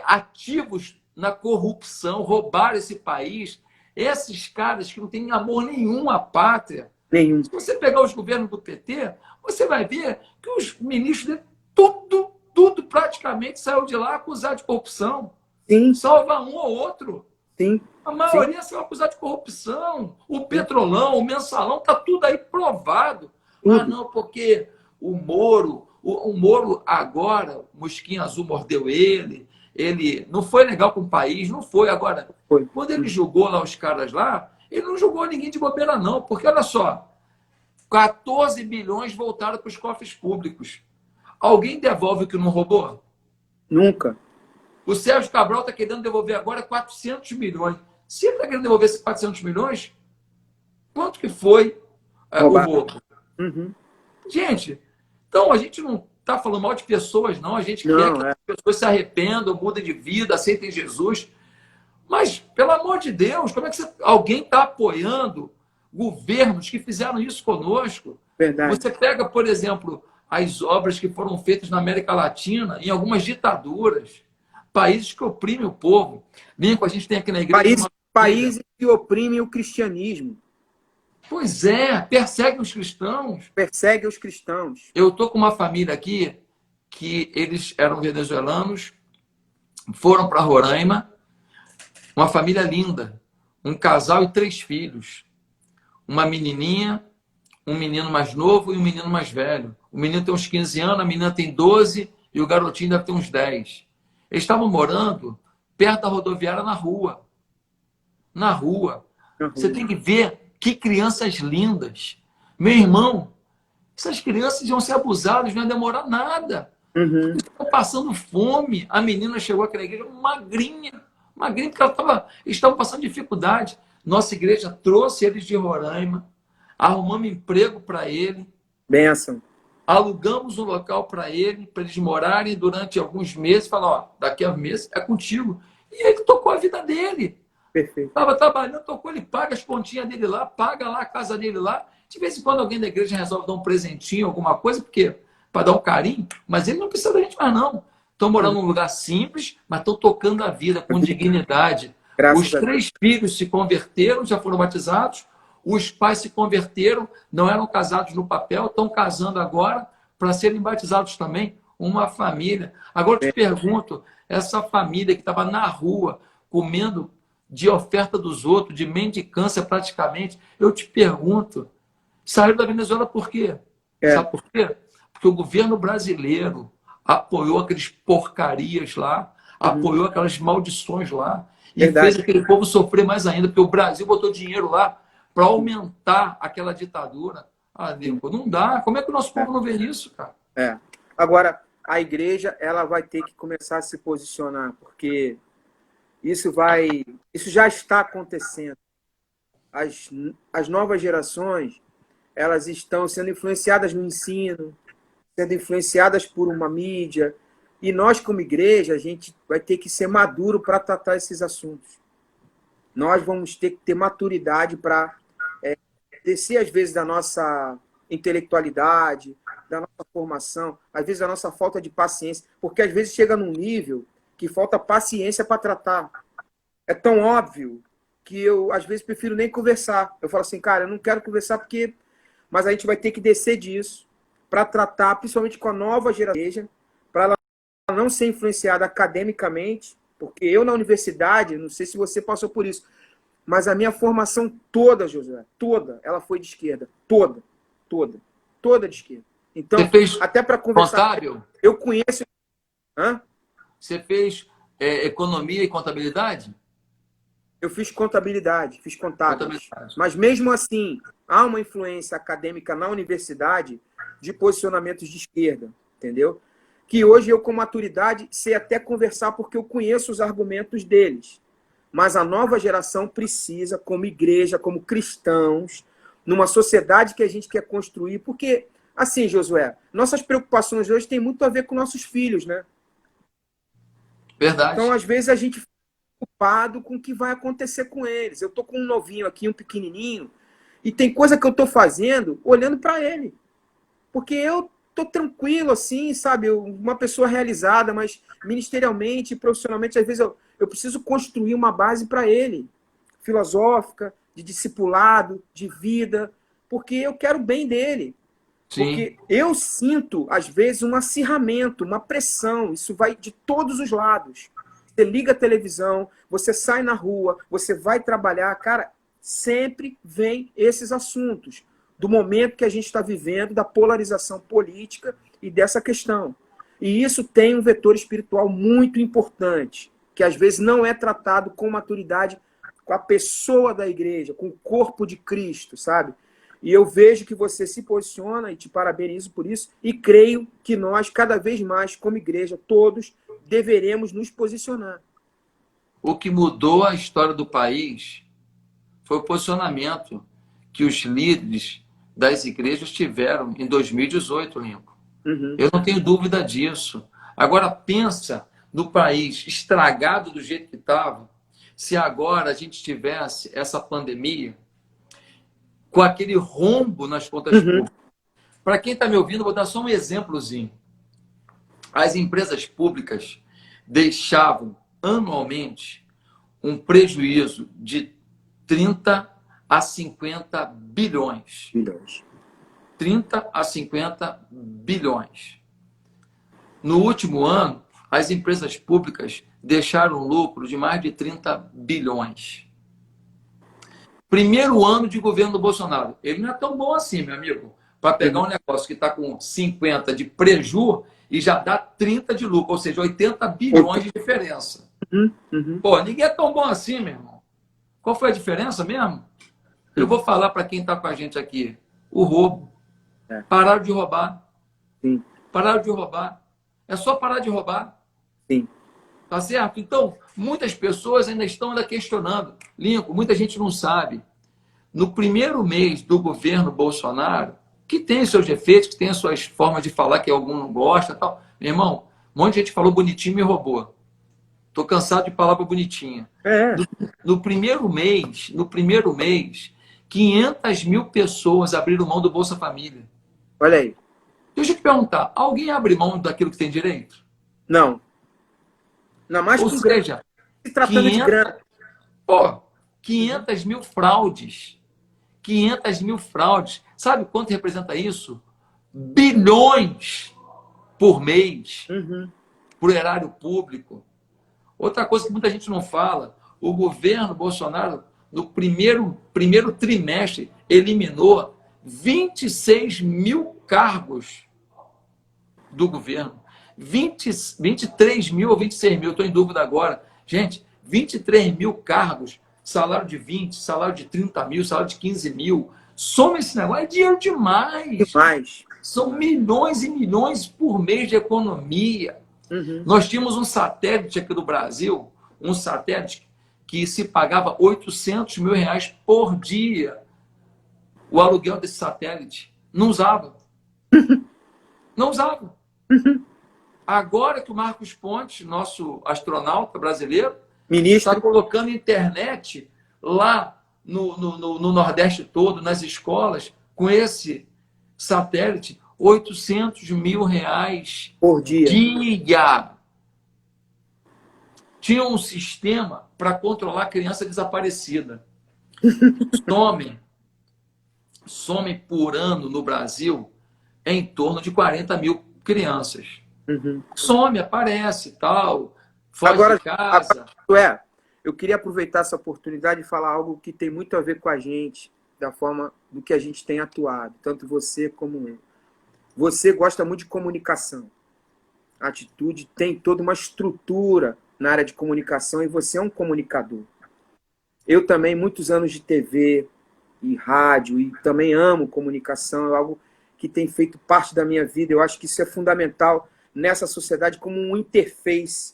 ativos na corrupção, roubaram esse país. Esses caras que não têm amor nenhum à pátria. Se você pegar os governos do PT, você vai ver que os ministros dele, tudo praticamente saiu de lá acusado de corrupção. Sim. Salva um ou outro. Sim. A maioria saiu acusado de corrupção. O Petrolão, o Mensalão, está tudo aí provado. Não, porque o Moro agora, o Mosquinha Azul mordeu ele não foi legal com o país, não foi. Agora, quando ele julgou lá os caras lá, ele não julgou ninguém de bobeira, não. Porque, olha só, 14 bilhões voltaram para os cofres públicos. Alguém devolve o que não roubou? Nunca. O Sérgio Cabral está querendo devolver agora 400 milhões. Se ele está querendo devolver esses 400 milhões, quanto que foi o roubo? Gente, então a gente não está falando mal de pessoas, não. A gente quer que as pessoas se arrependam, mudem de vida, aceitem Jesus. Mas, pelo amor de Deus, como é que alguém está apoiando governos que fizeram isso conosco? Verdade. Você pega, por exemplo, as obras que foram feitas na América Latina, em algumas ditaduras, países que oprimem o povo. Lincoln, a gente tem aqui na igreja... Países que oprimem o cristianismo. Pois é, perseguem os cristãos. Perseguem os cristãos. Eu estou com uma família aqui que eles eram venezuelanos, foram para Roraima, uma família linda, um casal e 3 filhos. Uma menininha, um menino mais novo e um menino mais velho. O menino tem uns 15 anos, a menina tem 12 e o garotinho deve ter uns 10. Eles estavam morando perto da rodoviária na rua. Na rua. Você tem que ver que crianças lindas. Meu irmão, essas crianças iam ser abusadas, não ia demorar nada. Eles estavam passando fome. A menina chegou aqui na igreja magrinha, porque estavam passando dificuldade. Nossa igreja trouxe eles de Roraima, arrumamos emprego para ele. Bênção. alugamos um local para eles morarem durante alguns meses, falar, ó, daqui a um mês é contigo. E ele tocou a vida dele. Perfeito. Estava trabalhando, tocou, ele paga as pontinhas dele lá, paga lá a casa dele lá. De vez em quando alguém da igreja resolve dar um presentinho, alguma coisa, porque para dar um carinho, mas ele não precisa da gente mais, não. Estão morando num lugar simples, mas estão tocando a vida com dignidade. Os 3 filhos se converteram, já foram batizados. Os pais se converteram, não eram casados no papel, estão casando agora para serem batizados também. Uma família. Agora eu te pergunto, essa família que estava na rua, comendo de oferta dos outros, de mendicância praticamente, eu te pergunto, saiu da Venezuela por quê? Sabe por quê? Porque o governo brasileiro apoiou aqueles porcarias lá, apoiou aquelas maldições lá, e fez aquele povo sofrer mais ainda, porque o Brasil botou dinheiro lá para aumentar aquela ditadura. Ah, Deus, não dá. Como é que o nosso povo não vê isso, cara? Agora, a igreja ela vai ter que começar a se posicionar, porque isso já está acontecendo. As novas gerações, elas estão sendo influenciadas no ensino, sendo influenciadas por uma mídia, e nós, como igreja, a gente vai ter que ser maduro para tratar esses assuntos. Nós vamos ter que ter maturidade para descer, às vezes, da nossa intelectualidade, da nossa formação, às vezes da nossa falta de paciência, porque às vezes chega num nível que falta paciência para tratar. É tão óbvio que eu, às vezes, prefiro nem conversar. Eu falo assim, cara, eu não quero conversar porque... Mas a gente vai ter que descer disso para tratar, principalmente com a nova geração, para ela não ser influenciada academicamente, porque eu na universidade, não sei se você passou por isso, mas a minha formação toda, Josué, toda, ela foi de esquerda. Toda de esquerda. Então, até para conversar... Contábil? Eu conheço... Hã? Você fez economia e contabilidade? Eu fiz contabilidade, fiz contábeis. Mas mesmo assim, há uma influência acadêmica na universidade de posicionamentos de esquerda, entendeu? Que hoje eu, com maturidade, sei até conversar porque eu conheço os argumentos deles. Mas a nova geração precisa, como igreja, como cristãos, numa sociedade que a gente quer construir, porque, assim, Josué, nossas preocupações hoje têm muito a ver com nossos filhos, né? Verdade. Então, às vezes, a gente fica preocupado com o que vai acontecer com eles. Eu tô com um novinho aqui, um pequenininho, e tem coisa que eu tô fazendo olhando para ele. Porque eu tô tranquilo, assim, sabe? Uma pessoa realizada, mas ministerialmente, profissionalmente, às vezes eu preciso construir uma base para ele, filosófica, de discipulado, de vida, porque eu quero o bem dele. Sim. Porque eu sinto, às vezes, um acirramento, uma pressão, isso vai de todos os lados. Você liga a televisão, você sai na rua, você vai trabalhar, cara, sempre vem esses assuntos do momento que a gente está vivendo, da polarização política e dessa questão. E isso tem um vetor espiritual muito importante, que às vezes não é tratado com maturidade com a pessoa da igreja, com o corpo de Cristo, sabe? E eu vejo que você se posiciona, e te parabenizo por isso, e creio que nós, cada vez mais, como igreja, todos, deveremos nos posicionar. O que mudou a história do país foi o posicionamento que os líderes das igrejas tiveram em 2018, Lincoln. Eu não tenho dúvida disso. Agora, pensa no país estragado do jeito que estava, se agora a gente tivesse essa pandemia com aquele rombo nas contas públicas. Para quem está me ouvindo, vou dar só um exemplozinho. As empresas públicas deixavam anualmente um prejuízo de 30 a 50 bilhões. 30 a 50 bilhões. No último ano, as empresas públicas deixaram um lucro de mais de 30 bilhões. Primeiro ano de governo do Bolsonaro. Ele não é tão bom assim, meu amigo, para pegar um negócio que está com 50 de preju e já dá 30 de lucro, ou seja, 80 bilhões de diferença. Pô, ninguém é tão bom assim, meu irmão. Qual foi a diferença mesmo? Eu vou falar para quem está com a gente aqui. O roubo. Pararam de roubar. Sim. Pararam de roubar. É só parar de roubar. Sim. Tá certo? Então, muitas pessoas ainda estão questionando. Lincoln, muita gente não sabe. No primeiro mês do governo Bolsonaro, que tem seus defeitos, que tem as suas formas de falar que algum não gosta e tal. Meu irmão, um monte de gente falou bonitinho e me roubou. Tô cansado de palavra bonitinha. É. No primeiro mês, 500 mil pessoas abriram mão do Bolsa Família. Olha aí. Deixa eu te perguntar, alguém abre mão daquilo que tem direito? Não. Não mais Ou com seja, se tratando de grana. 500 mil fraudes. 500 mil fraudes. Sabe quanto representa isso? Bilhões por mês para o erário público. Outra coisa que muita gente não fala, o governo Bolsonaro, no primeiro trimestre, eliminou 26 mil cargos do governo. 23 mil ou 26 mil, estou em dúvida agora. Gente, 23 mil cargos, salário de 20, salário de 30 mil, salário de 15 mil. Soma esse negócio, é dinheiro demais. Demais. São milhões e milhões por mês de economia. Nós tínhamos um satélite aqui do Brasil, um satélite que se pagava 800 mil reais por dia. O aluguel desse satélite. Não usava. Não usava. Agora que o Marcos Pontes, nosso astronauta brasileiro, está colocando internet lá no Nordeste todo, nas escolas, com esse satélite, 800 mil reais por dia. Tinha um sistema para controlar a criança desaparecida. Some por ano no Brasil em torno de 40 mil crianças. Some, aparece, tal, foge de casa. Eu queria aproveitar essa oportunidade e falar algo que tem muito a ver com a gente, da forma do que a gente tem atuado, tanto você como eu. Você gosta muito de comunicação. A Atitude tem toda uma estrutura na área de comunicação e você é um comunicador. Eu também, muitos anos de TV e rádio, e também amo comunicação, é algo que tem feito parte da minha vida. Eu acho que isso é fundamental nessa sociedade como um interface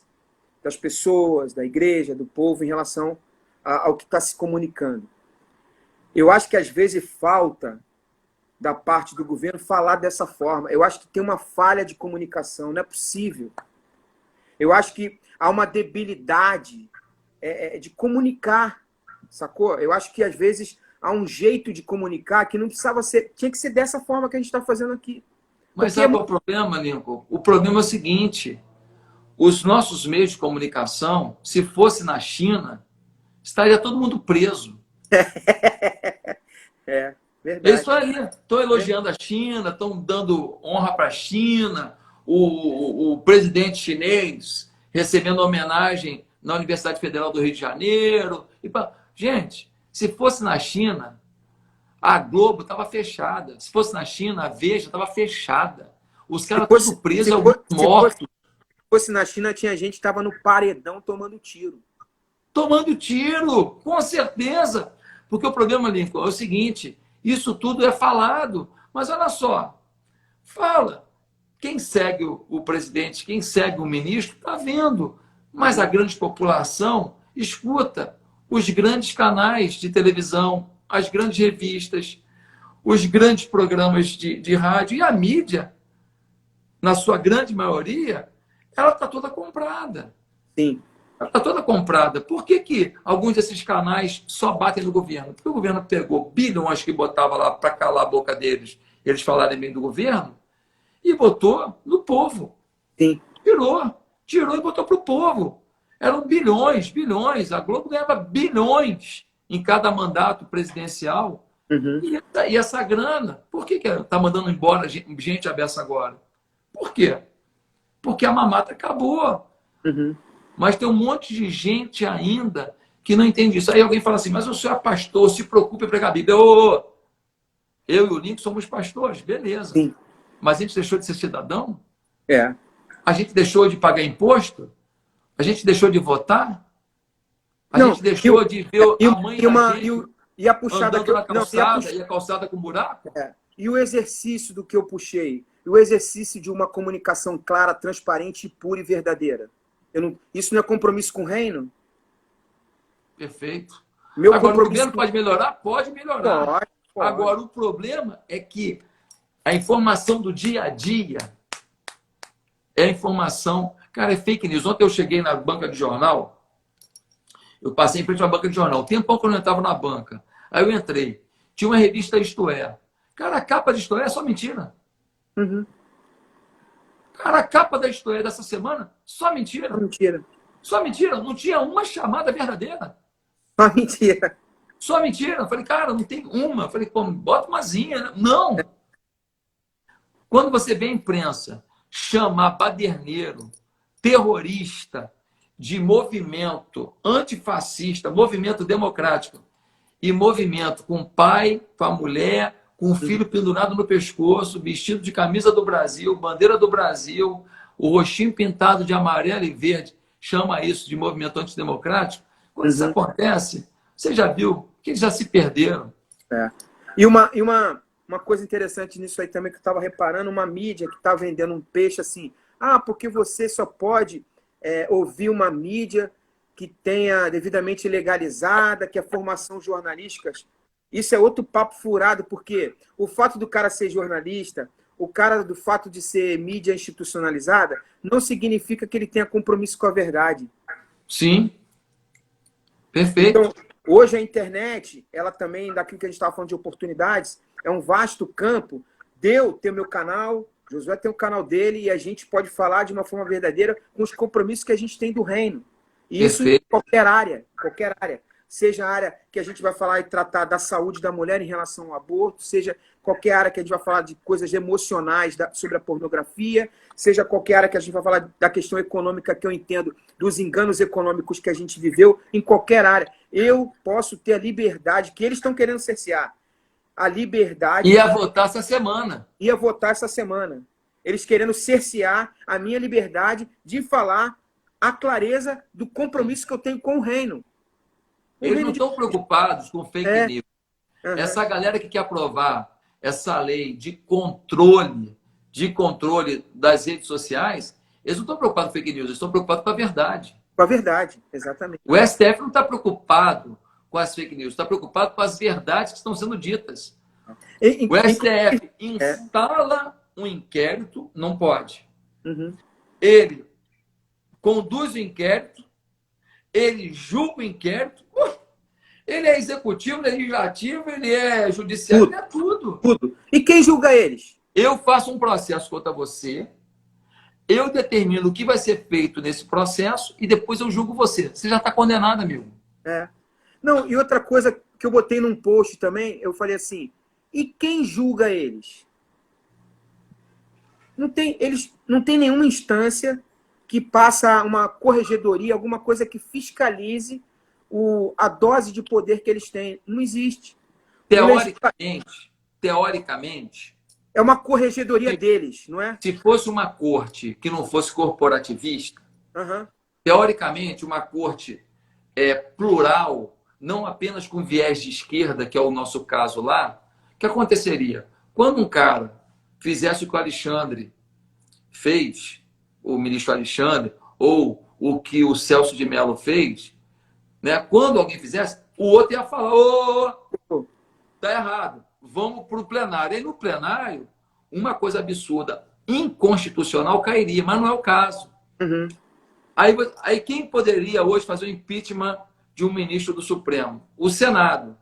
das pessoas, da igreja, do povo, em relação ao que está se comunicando. Eu acho que às vezes falta da parte do governo falar dessa forma. Eu acho que tem uma falha de comunicação, não é possível. Eu acho que há uma debilidade de comunicar, sacou? Eu acho que às vezes há um jeito de comunicar que não precisava ser, tinha que ser dessa forma que a gente está fazendo aqui. Mas sabe qual é o problema, Lincoln? O problema é o seguinte: os nossos meios de comunicação, se fosse na China, estaria todo mundo preso. Verdade. Isso aí, estão elogiando a China, estão dando honra para a China, o presidente chinês recebendo homenagem na Universidade Federal do Rio de Janeiro. Gente, se fosse na China, a Globo estava fechada. Se fosse na China, a Veja estava fechada. Os caras todos presos, alguns mortos. Se fosse na China, tinha gente que estava no paredão tomando tiro. Tomando tiro, com certeza. Porque o problema, Lincoln, é o seguinte: isso tudo é falado. Mas olha só, fala. Quem segue o presidente, quem segue o ministro, está vendo. Mas a grande população escuta os grandes canais de televisão, as grandes revistas, os grandes programas de rádio. E a mídia, na sua grande maioria, ela está toda comprada. Sim. Ela está toda comprada. Por que alguns desses canais só batem no governo? Porque o governo pegou bilhões que botava lá para calar a boca deles, eles falarem bem do governo, e botou no povo. Sim. Tirou e botou para o povo. Eram bilhões. A Globo ganhava bilhões em cada mandato presidencial. E essa grana, por que está mandando embora gente a beça agora? Por quê? Porque a mamata acabou. Mas tem um monte de gente ainda que não entende isso. Aí alguém fala assim: mas o senhor é pastor, se preocupe em pregar a Bíblia. Eu e o Lincoln somos pastores, beleza. Sim. Mas a gente deixou de ser cidadão? É. A gente deixou de pagar imposto? A gente deixou de votar? A gente deixou de ver a mãe da gente e a puxada andando na calçada, e a calçada com buraco? E o exercício do que eu puxei? O exercício de uma comunicação clara, transparente, pura e verdadeira. Isso não é compromisso com o reino? Perfeito. Meu Agora, compromisso... o governo pode melhorar? Pode melhorar. Pode. Agora, o problema é que A informação do dia a dia é a informação... Cara, é fake news. Ontem eu cheguei na banca de jornal, eu passei em frente à banca de jornal, o tempão que eu não entrava na banca. Aí eu entrei. Tinha uma revista Isto É. Cara, a capa de Isto É só mentira. Uhum. Cara, a capa da Isto É dessa semana, só mentira. Só mentira. Só mentira. Não tinha uma chamada verdadeira. Só mentira. Só mentira. Eu falei, cara, não tem uma. Eu falei, pô, bota umazinha. Né? Não. Quando você vê a imprensa chamar baderneiro, terrorista, de movimento antifascista, movimento democrático, e movimento com o pai, com a mulher, com o filho pendurado no pescoço, vestido de camisa do Brasil, bandeira do Brasil, o rostinho pintado de amarelo e verde, chama isso de movimento antidemocrático. Quando isso acontece, você já viu que eles já se perderam. É. E uma coisa interessante nisso aí também que eu estava reparando, uma mídia que está vendendo um peixe assim, porque você só pode ouvir uma mídia que tenha devidamente legalizada, que é formação jornalística. Isso é outro papo furado, porque o fato do cara ser jornalista, do fato de ser mídia institucionalizada, não significa que ele tenha compromisso com a verdade. Sim. Perfeito. Então, hoje a internet, ela também, daquilo que a gente estava falando de oportunidades, é um vasto campo. Eu tenho meu canal, Josué tem o canal dele, e a gente pode falar de uma forma verdadeira com os compromissos que a gente tem do reino. E isso em qualquer área, qualquer área. Seja a área que a gente vai falar e tratar da saúde da mulher em relação ao aborto, seja qualquer área que a gente vai falar de coisas emocionais sobre a pornografia, seja qualquer área que a gente vai falar da questão econômica que eu entendo, dos enganos econômicos que a gente viveu, em qualquer área. Eu posso ter a liberdade que eles estão querendo cercear. A liberdade... Ia votar essa semana. Ia votar essa semana. Eles querendo cercear a minha liberdade de falar a clareza do compromisso que eu tenho com o reino. Eles não estão preocupados com fake news. Uhum. Essa galera que quer aprovar essa lei de controle das redes sociais, eles não estão preocupados com fake news, eles estão preocupados com a verdade. Com a verdade, exatamente. O STF não está preocupado com as fake news, está preocupado com as verdades que estão sendo ditas. O STF instala um inquérito, não pode. Uhum. Ele conduz o inquérito, ele julga o inquérito, ele é executivo, legislativo, ele é judiciário, ele é tudo. Tudo. E quem julga eles? Eu faço um processo contra você, eu determino o que vai ser feito nesse processo e depois eu julgo você. Você já está condenado, amigo. Não, e outra coisa que eu botei num post também, eu falei assim, e quem julga eles? Eles não tem nenhuma instância que passa uma corregedoria, alguma coisa que fiscalize a dose de poder que eles têm. Não existe. Teoricamente... É uma corregedoria deles, não é? Se fosse uma corte que não fosse corporativista, teoricamente, uma corte plural, não apenas com viés de esquerda, que é o nosso caso lá, o que aconteceria? Quando um cara fizesse o que o Alexandre fez, o ministro Alexandre, ou o que o Celso de Mello fez, né? Quando alguém fizesse, o outro ia falar, tá errado, vamos para o plenário. E no plenário, uma coisa absurda, inconstitucional cairia, mas não é o caso. Uhum. Aí quem poderia hoje fazer o impeachment de um ministro do Supremo? O Senado.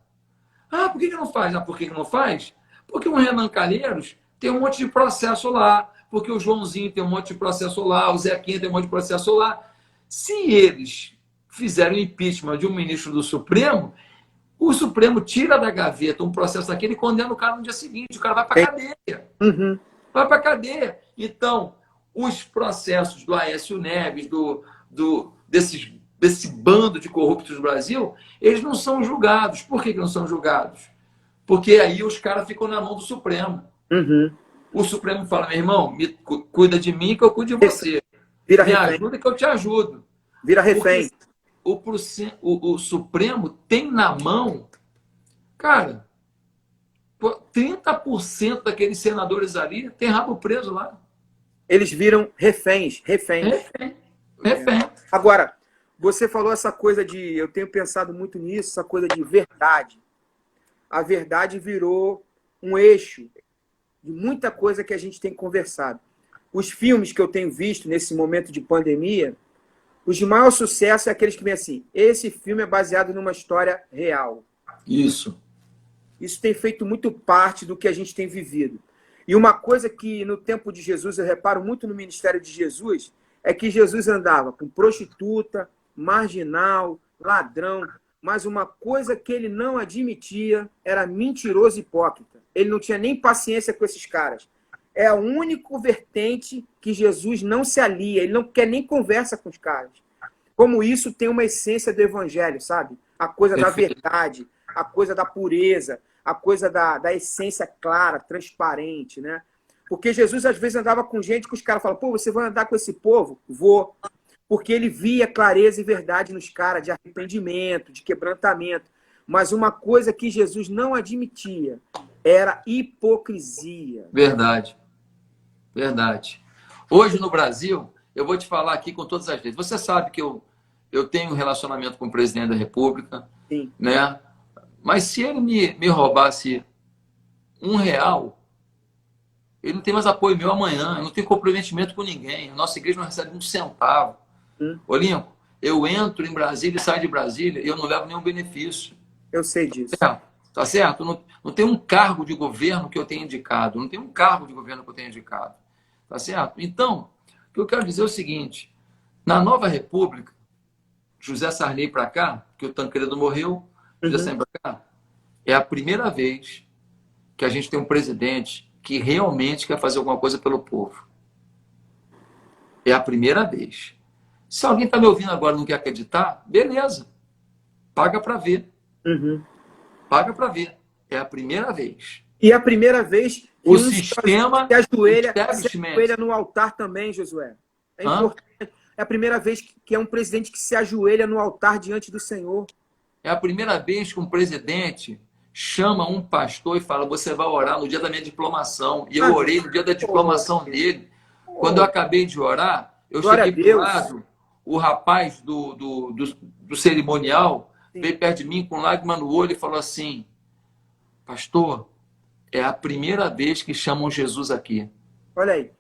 Por que não faz? Por que não faz? Porque o Renan Calheiros tem um monte de processo lá, porque o Joãozinho tem um monte de processo lá, o Zequinha tem um monte de processo lá. Se eles fizerem o impeachment de um ministro do Supremo, o Supremo tira da gaveta um processo daquele e condena o cara no dia seguinte. O cara vai para a cadeia. Uhum. Vai para a cadeia. Então, os processos do Aécio Neves, desse bando de corruptos do Brasil, eles não são julgados. Por que não são julgados? Porque aí os caras ficam na mão do Supremo. Uhum. O Supremo fala, meu irmão, cuida de mim que eu cuido de você. Vira Me refém. ajuda que eu te ajudo. Vira refém. O Supremo tem na mão, cara, 30% daqueles senadores ali tem rabo preso lá. Eles viram reféns. Agora, você falou essa coisa de... Eu tenho pensado muito nisso, essa coisa de verdade. A verdade virou um eixo de muita coisa que a gente tem conversado. Os filmes que eu tenho visto nesse momento de pandemia, os de maior sucesso é aqueles que vêm assim, esse filme é baseado numa história real. Isso. Isso tem feito muito parte do que a gente tem vivido. E uma coisa que no tempo de Jesus, eu reparo muito no ministério de Jesus, é que Jesus andava com prostituta, marginal, ladrão, mas uma coisa que ele não admitia era mentiroso e hipócrita. Ele não tinha nem paciência com esses caras. É a única vertente que Jesus não se alia, ele não quer nem conversa com os caras. Como isso tem uma essência do evangelho, sabe? A coisa da verdade, a coisa da pureza, a coisa da essência clara, transparente, né? Porque Jesus às vezes andava com gente que os caras falam, pô, você vai andar com esse povo? Vou. Porque ele via clareza e verdade nos caras, de arrependimento, de quebrantamento. Mas uma coisa que Jesus não admitia era hipocrisia. Verdade. Verdade. Hoje no Brasil, eu vou te falar aqui com todas as letras. Você sabe que eu tenho um relacionamento com o presidente da República, Sim. né? Mas se ele me roubasse R$ 1, ele não tem mais apoio meu amanhã. Eu não tenho comprometimento com ninguém. A nossa igreja não recebe um centavo. Olinco, eu entro em Brasília e saio de Brasília e eu não levo nenhum benefício. Eu sei disso. Tá certo? Não tem um cargo de governo que eu tenha indicado. Não tem um cargo de governo que eu tenha indicado. Tá certo? Então, o que eu quero dizer é o seguinte. Na nova república, José Sarney para cá, que o Tancredo morreu, José Sarney para cá, é a primeira vez que a gente tem um presidente que realmente quer fazer alguma coisa pelo povo. É a primeira vez. Se alguém está me ouvindo agora e não quer acreditar, beleza. Paga para ver. Paga para ver. É a primeira vez. E é a primeira vez que o sistema se ajoelha no altar também, Josué. É importante. É a primeira vez que é um presidente que se ajoelha no altar diante do Senhor. É a primeira vez que um presidente chama um pastor e fala, você vai orar no dia da minha diplomação. E eu orei no dia da diplomação dele. Quando eu acabei de orar, eu cheguei para o lado, o rapaz do cerimonial veio perto de mim com lágrima no olho e falou assim, pastor, é a primeira vez que chamam Jesus aqui. Olha aí.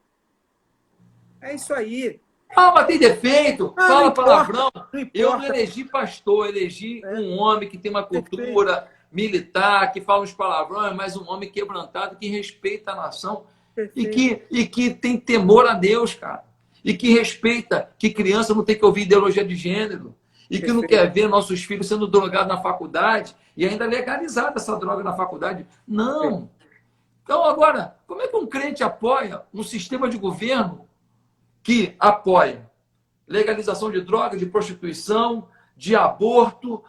É isso aí. Ah, mas tem defeito, fala palavrão. Eu não elegi pastor, elegi um homem que tem uma cultura militar, que fala uns palavrões, mas um homem quebrantado, que respeita a nação e que tem temor a Deus, cara. E que respeita que criança não tem que ouvir ideologia de gênero. E que não quer ver nossos filhos sendo drogados na faculdade e ainda legalizada essa droga na faculdade. Não. Então, agora, como é que um crente apoia um sistema de governo que apoia legalização de drogas, de prostituição, de aborto,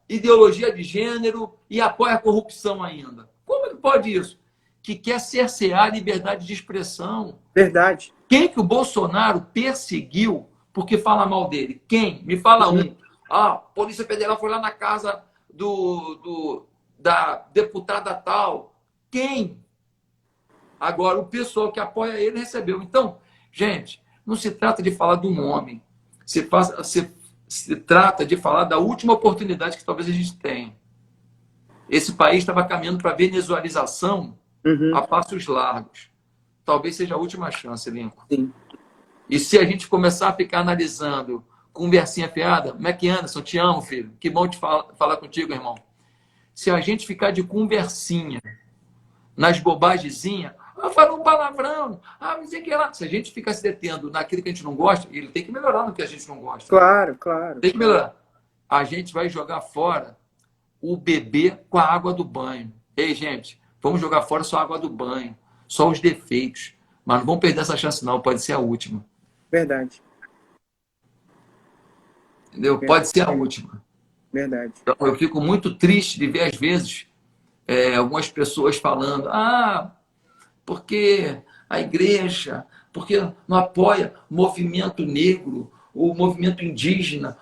ideologia de gênero e apoia a corrupção ainda? Como é que pode isso? Que quer cercear a liberdade de expressão. Verdade. Quem que o Bolsonaro perseguiu porque fala mal dele? Quem? Me fala um. Ah, a Polícia Federal foi lá na casa da deputada tal. Quem? Agora, o pessoal que apoia ele recebeu. Então, gente, não se trata de falar de um homem. Se trata de falar da última oportunidade que talvez a gente tenha. Esse país estava caminhando para a venezualização a passos largos. Talvez seja a última chance, Lincoln. Sim. E se a gente começar a ficar analisando conversinha fiada, Mac Anderson, te amo, filho. Que bom te falar contigo, irmão. Se a gente ficar de conversinha nas bobagemzinhas, falou um palavrão, não sei o que lá. Se a gente ficar se detendo naquilo que a gente não gosta, ele tem que melhorar no que a gente não gosta. Claro, claro. Tem que melhorar. A gente vai jogar fora o bebê com a água do banho. Ei, gente, vamos jogar fora só a água do banho, só os defeitos. Mas não vamos perder essa chance, não. Pode ser a última. Verdade. Entendeu? Verdade. Pode ser a última. Verdade. Então, eu fico muito triste de ver, às vezes, algumas pessoas falando porque a igreja, porque não apoia o movimento negro, o movimento indígena,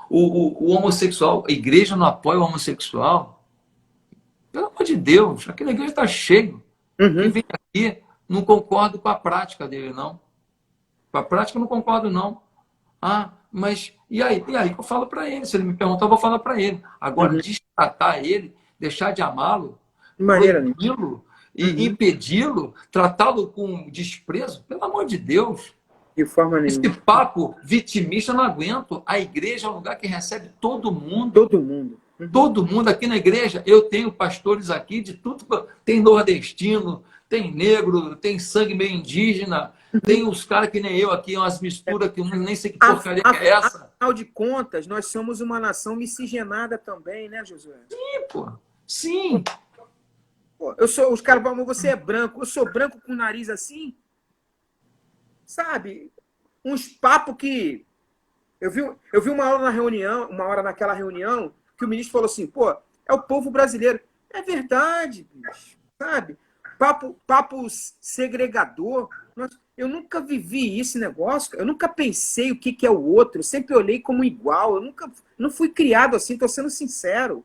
o homossexual. A igreja não apoia o homossexual. Pelo amor de Deus, aquela igreja está cheio. Quem vem aqui não concordo com a prática dele, não. Com a prática eu não concordo, não. Mas e aí? E aí que eu falo para ele. Se ele me perguntar, eu vou falar para ele. Agora, destratar ele, deixar de amá-lo, de maneira proibi-lo, e impedi-lo, tratá-lo com desprezo, pelo amor de Deus. De forma Esse nenhuma. papo vitimista eu não aguento. A igreja é um lugar que recebe todo mundo. Todo mundo. Todo mundo aqui na igreja. Eu tenho pastores aqui de tudo. Tem nordestino, tem negro, tem sangue meio indígena, tem os caras que nem eu aqui, umas misturas que eu nem sei que porcaria que é essa. Afinal de contas, nós somos uma nação miscigenada também, né, Josué? Sim, pô. Sim. Pô, os caras falam, você é branco. Eu sou branco com o nariz assim? Sabe? Uns papos que... Eu vi uma hora naquela reunião, que o ministro falou assim, pô, é o povo brasileiro. É verdade, bicho, sabe? Papo segregador. Eu nunca vivi esse negócio. Eu nunca pensei o que é o outro. Eu sempre olhei como igual. Eu não fui criado assim, estou sendo sincero.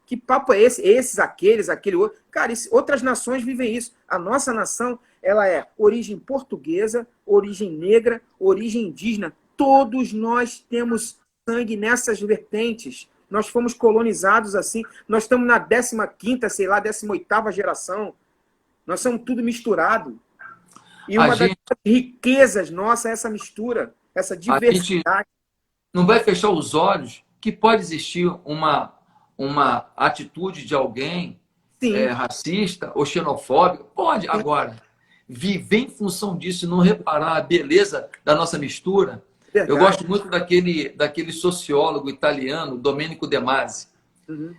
Que papo é esse? Esses, aquele outro. Cara, outras nações vivem isso. A nossa nação, ela é origem portuguesa, origem negra, origem indígena. Todos nós temos sangue nessas vertentes. Nós fomos colonizados assim. Nós estamos na 15ª, sei lá, 18ª geração. Nós somos tudo misturado. E uma das riquezas nossas é essa mistura, essa diversidade. A gente não vai fechar os olhos que pode existir uma atitude de alguém racista ou xenofóbica. Pode. Sim. Agora, viver em função disso e não reparar a beleza da nossa mistura. Verdade. Eu gosto muito daquele sociólogo italiano, Domenico De Masi. Uhum.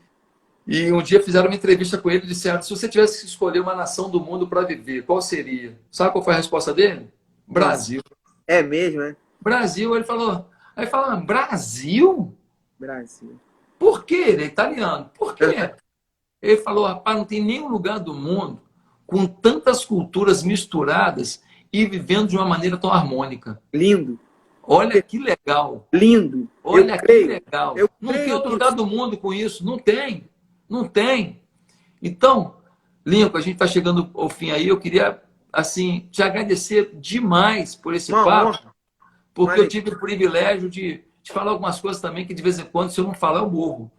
E um dia fizeram uma entrevista com ele e disseram, se você tivesse que escolher uma nação do mundo para viver, qual seria? Sabe qual foi a resposta dele? Brasil. É mesmo, né? Brasil. Ele falou, Brasil? Brasil. Por quê? Ele é italiano. Por quê? Ele falou, rapaz, não tem nenhum lugar do mundo com tantas culturas misturadas e vivendo de uma maneira tão harmônica. Lindo. Olha que legal. Lindo. Olha que legal. Não tem outro lugar do mundo com isso. Não tem. Não tem. Então, Lincoln, a gente está chegando ao fim aí. Eu queria, assim, te agradecer demais por esse papo, porque eu tive o privilégio de falar algumas coisas também que, de vez em quando, se eu não falar, eu morro.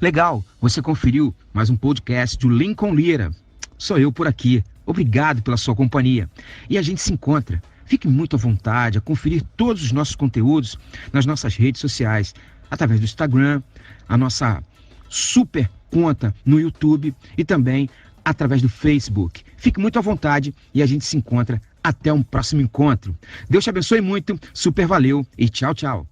Legal, você conferiu mais um podcast do Lincoln Lira. Sou eu por aqui. Obrigado pela sua companhia. E a gente se encontra. Fique muito à vontade a conferir todos os nossos conteúdos nas nossas redes sociais, através do Instagram, a nossa super conta no YouTube e também através do Facebook. Fique muito à vontade e a gente se encontra até um próximo encontro. Deus te abençoe muito, super valeu e tchau, tchau.